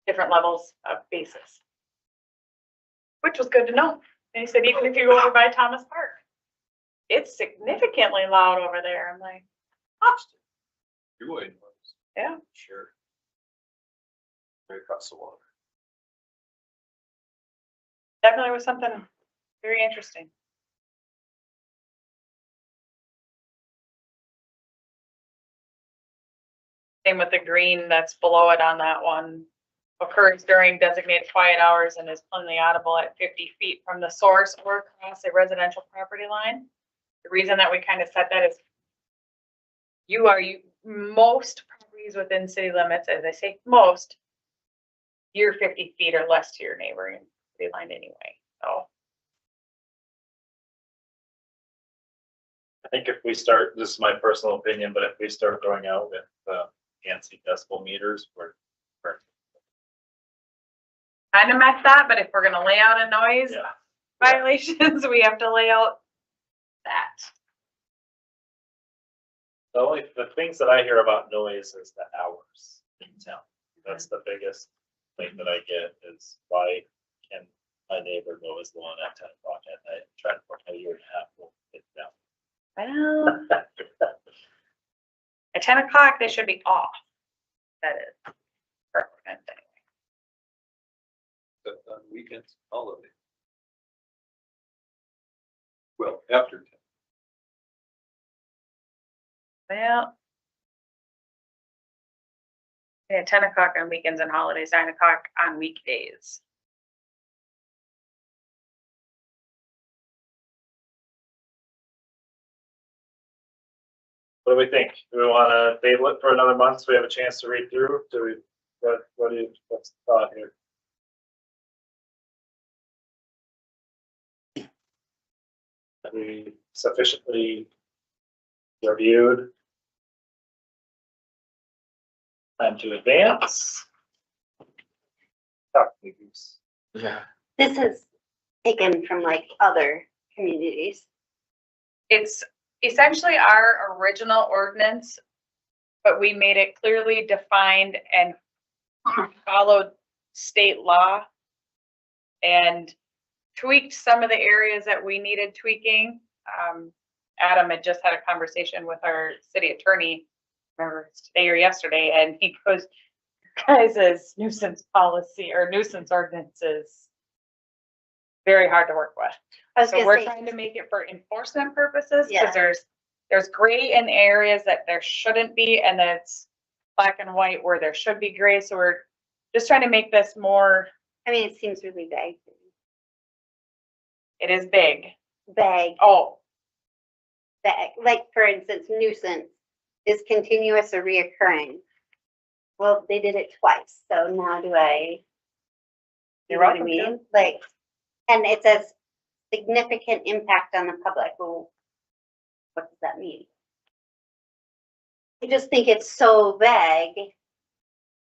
different levels of basis. Which was good to know. And he said, even if you go over by Thomas Park, it's significantly loud over there. I'm like, oh, You wouldn't notice. yeah. Sure. Right across the water. Definitely was something very interesting. Same with the green that's below it on that one. Occurs during designated quiet hours and is plainly audible at 50 feet from the source or across a residential property line. The reason that we kind of set that is most properties within city limits, as I say, most, you're 50 feet or less to your neighboring city line anyway, so. I think if we start, this is my personal opinion, but if we start going out with fancy decibel meters, we're Kind of met that, but if we're gonna lay out a noise yeah. violations, we have to lay out that. The things that I hear about noise is the hours in town. That's the biggest thing that I get is why can my neighbor know his lawn at 10 o'clock at night, trying to put a year and a half will get down. Well, at 10 o'clock, they should be off. That is. Perfect. Except on weekends, holidays. Well, after 10. Well. Yeah, 10 o'clock on weekends and holidays, 9 o'clock on weekdays. What do we think? Do we want to table it for another month so we have a chance to read through? What's the thought here? Have we sufficiently reviewed? Time to advance. Talk to you. Yeah. This is taken from like other communities. It's essentially our original ordinance, but we made it clearly defined and followed state law and tweaked some of the areas that we needed tweaking. Adam had just had a conversation with our city attorney, remember it's today or yesterday, and he goes, guys' nuisance policy or nuisance ordinances very hard to work with. I was So gonna we're say, trying to make it for enforcement purposes, Yeah. because there's gray in areas that there shouldn't be, and then it's black and white where there should be gray, so we're just trying to make this more, I mean, it seems really vague. it is big. Vague, Oh, vague. Like, for instance, nuisance is continuous or reoccurring. Well, they did it twice, so now do I? You're You know what I welcome mean? Like, and it says significant impact on the public. Well, what does that mean? I just think it's so vague.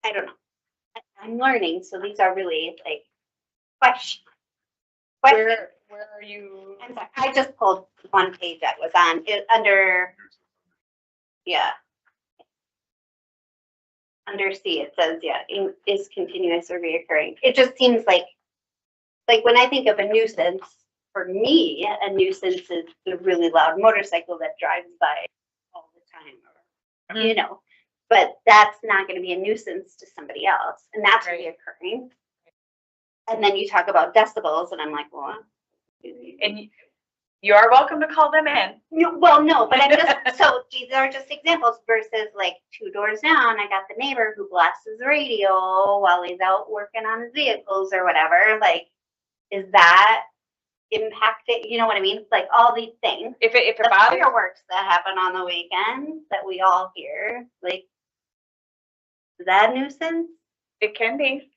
I don't know. I'm learning, so these are really like questions. where are you? I'm sorry, I just pulled one page that was on it under, yeah. Under C, it says, yeah, is continuous or reoccurring. It just seems like when I think of a nuisance, for me, a nuisance is the really loud motorcycle that drives by all the time, or, you know, but that's not gonna be a nuisance to somebody else, and that's Right. reoccurring. And then you talk about decibels, and I'm like, well. And you are welcome to call them in. No, well, no, but I'm just, so these are just examples versus like 2 doors down, I got the neighbor who blasts his radio while he's out working on his vehicles or whatever, like, is that impacted, you know what I mean? Like all these things. If it The bothers, fireworks that happen on the weekend that we all hear, like, is that a nuisance? it can be.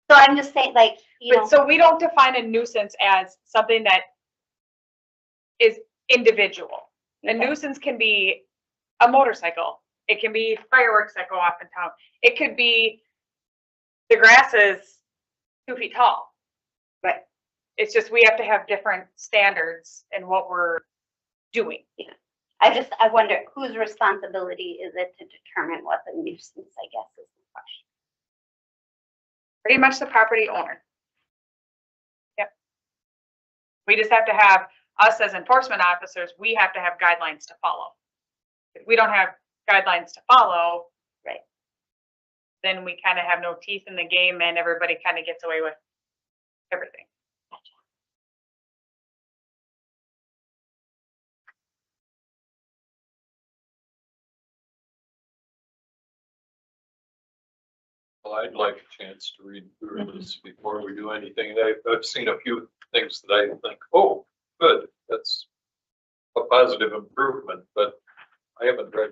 So I'm just saying, like, you know, But so we don't define a nuisance as something that is individual. A Okay. nuisance can be a motorcycle. It can be fireworks that go off in town. It could be the grass is 2 feet tall. Right. It's just we have to have different standards in what we're doing. Yeah. I wonder whose responsibility is it to determine what's a nuisance, I guess is the question. Pretty much the property owner. Yep. We just have to have, us as enforcement officers, we have to have guidelines to follow. If we don't have guidelines to follow. Right. Then we kind of have no teeth in the game and everybody kind of gets away with everything. Well, I'd like a chance to read through this before we do anything. I've seen a few things that I think, oh, good, that's a positive improvement, but I haven't read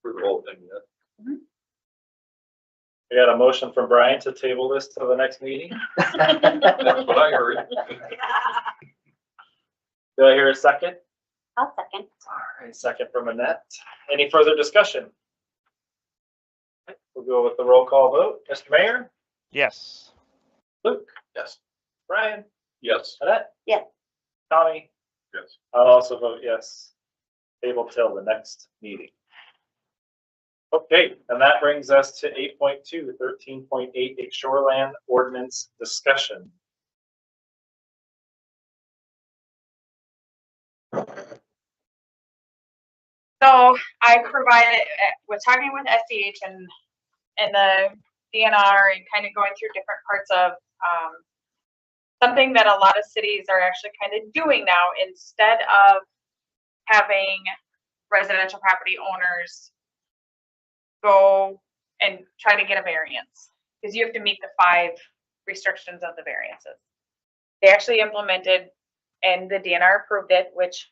through the whole thing yet. I got a motion from Brian to table this till the next meeting. That's what I heard. Do I hear a second? I'll second. All right, second from Annette. Any further discussion? We'll go with the roll call vote. Mr. Mayor, Yes. Luke, Yes. Brian, Yes. Annette? Yes. Tommy? Yes. I'll also vote yes. Table till the next meeting. Okay, and that brings us to 8.2, 13.8, a shoreland ordinance discussion. So I provided, was talking with SDH and the DNR and kind of going through different parts of, something that a lot of cities are actually kind of doing now, instead of having residential property owners go and try to get a variance, because you have to meet the 5 restrictions of the variances. They actually implemented, and the DNR approved it, which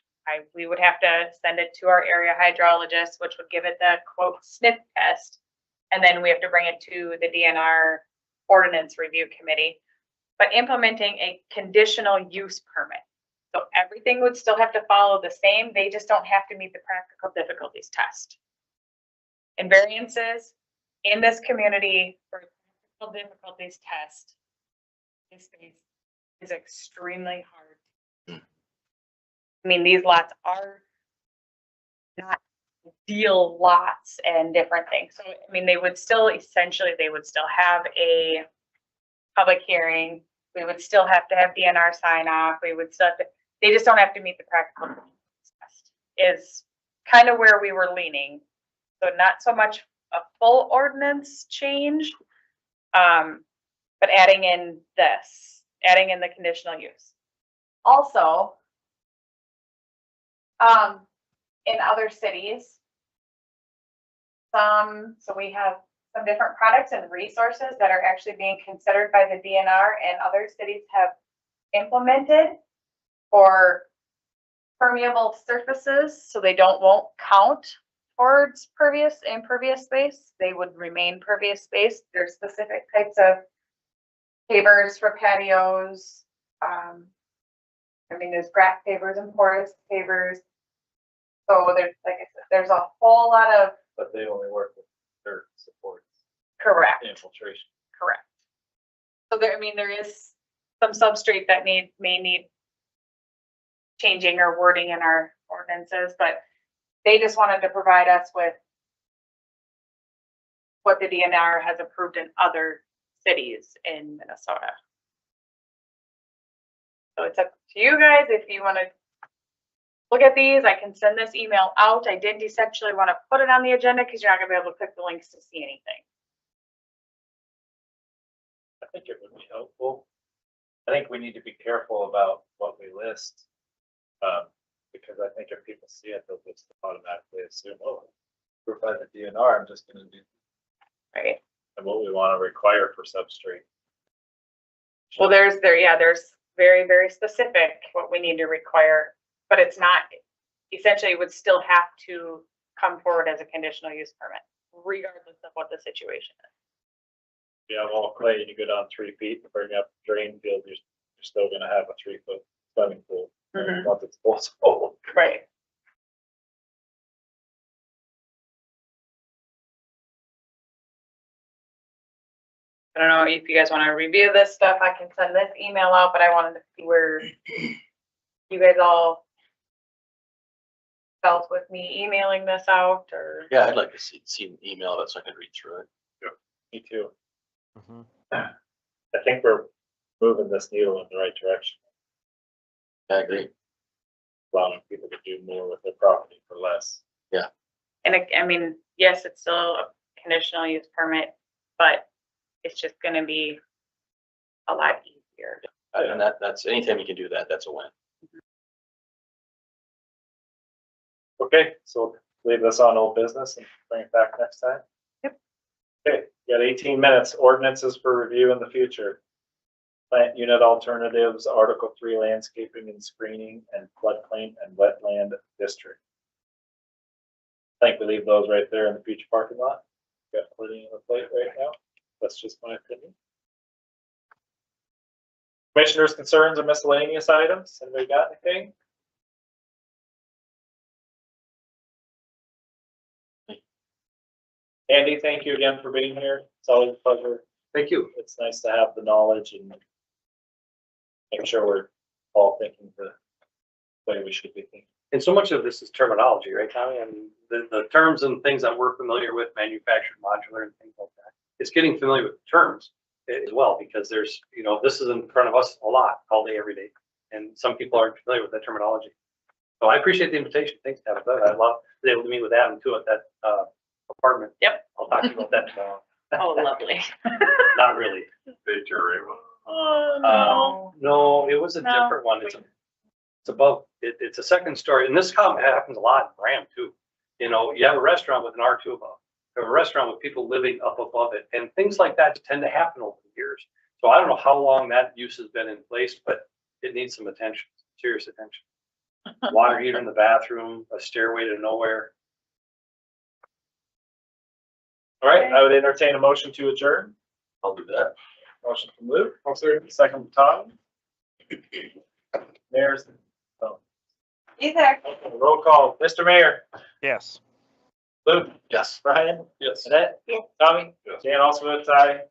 we would have to send it to our area hydrologist, which would give it the quote sniff test. And then we have to bring it to the DNR ordinance review committee. But implementing a conditional use permit. So everything would still have to follow the same. They just don't have to meet the practical difficulties test. And variances in this community for practical difficulties test is extremely hard. I mean, these lots are not deal lots and different things. So, I mean, they would still have a public hearing. We would still have to have DNR sign off. We would still have to, they just don't have to meet the practical test is kind of where we were leaning. So not so much a full ordinance change, but adding in the conditional use. Also, in other cities, so we have some different products and resources that are actually being considered by the DNR, and other cities have implemented for permeable surfaces, so they won't count towards impervious space. They would remain pervious space. There's specific types of pavers for patios. I mean, there's grass pavers and porous pavers. So there's, like I said, there's a whole lot of. But they only work with dirt supports. Correct. Infiltration. Correct. So there is some substrate that may need changing or wording in our ordinances, but they just wanted to provide us with what the DNR has approved in other cities in Minnesota. So it's up to you guys if you want to look at these. I can send this email out. I didn't essentially want to put it on the agenda because you're not going to be able to click the links to see anything. I think it would be helpful. I think we need to be careful about what we list. Because I think if people see it, they'll just automatically assume, oh, approved by the DNR, I'm just going to do. Right. And what we want to require for substrate. Well, there's very, very specific what we need to require, but it's not, essentially it would still have to come forward as a conditional use permit, regardless of what the situation is. You have all clay and you go down 3 feet and bring up drain field, you're still going to have a 3-foot swimming pool. Once it's full. Right. I don't know if you guys want to review this stuff. I can send this email out, but I wanted to see where you guys all felt with me emailing this out or? Yeah, I'd like to see an email of it so I can read through it. Me too. Mhm. I think we're moving this needle in the right direction, I agree. allowing people to do more with their property for less. And I mean, yes, it's still a conditional use permit, but it's just gonna be a lot easier. And that's, anytime you can do that, that's a win. Okay, so leave this on old business and bring it back next time? Yep. Okay, you got 18 minutes, ordinances for review in the future. Plant unit alternatives, Article 3 landscaping and screening, and floodplain and wetland district. I think we leave those right there in the future parking lot. Got plenty on the plate right now. That's just my opinion. Commissioners' concerns or miscellaneous items? Anybody got anything? Andy, thank you again for being here. It's always a pleasure. Thank you. It's nice to have the knowledge and make sure we're all thinking the way we should be thinking. And so much of this is terminology, right, Tommy? I mean, the terms and things that we're familiar with, manufactured, modular and things like that. It's getting familiar with the terms as well, because there's, you know, this is in front of us a lot, all day, every day. And some people aren't familiar with that terminology. So I appreciate the invitation. Thanks, Adam. I love being able to meet with Adam too at that apartment. Yep. I'll talk to you about that tomorrow. Oh, lovely. Not really. Oh, No, it was a No. different one. It's above, it's a second story. And this happens a lot in Graham too. You know, you have a restaurant with an R2 above, you have a restaurant with people living up above it, and things like that tend to happen over the years. So I don't know how long that use has been in place, but it needs some attention, serious attention. Water heater in the bathroom, a stairway to nowhere. All right, I would entertain a motion to adjourn. I'll do that. Motion from Luke, second from Tom. Mayor's, Either. roll call. Mr. Mayor, Yes. Luke, Yes. Brian, Yes. Annette, Yes. Tommy, Yes. Dan also votes aye.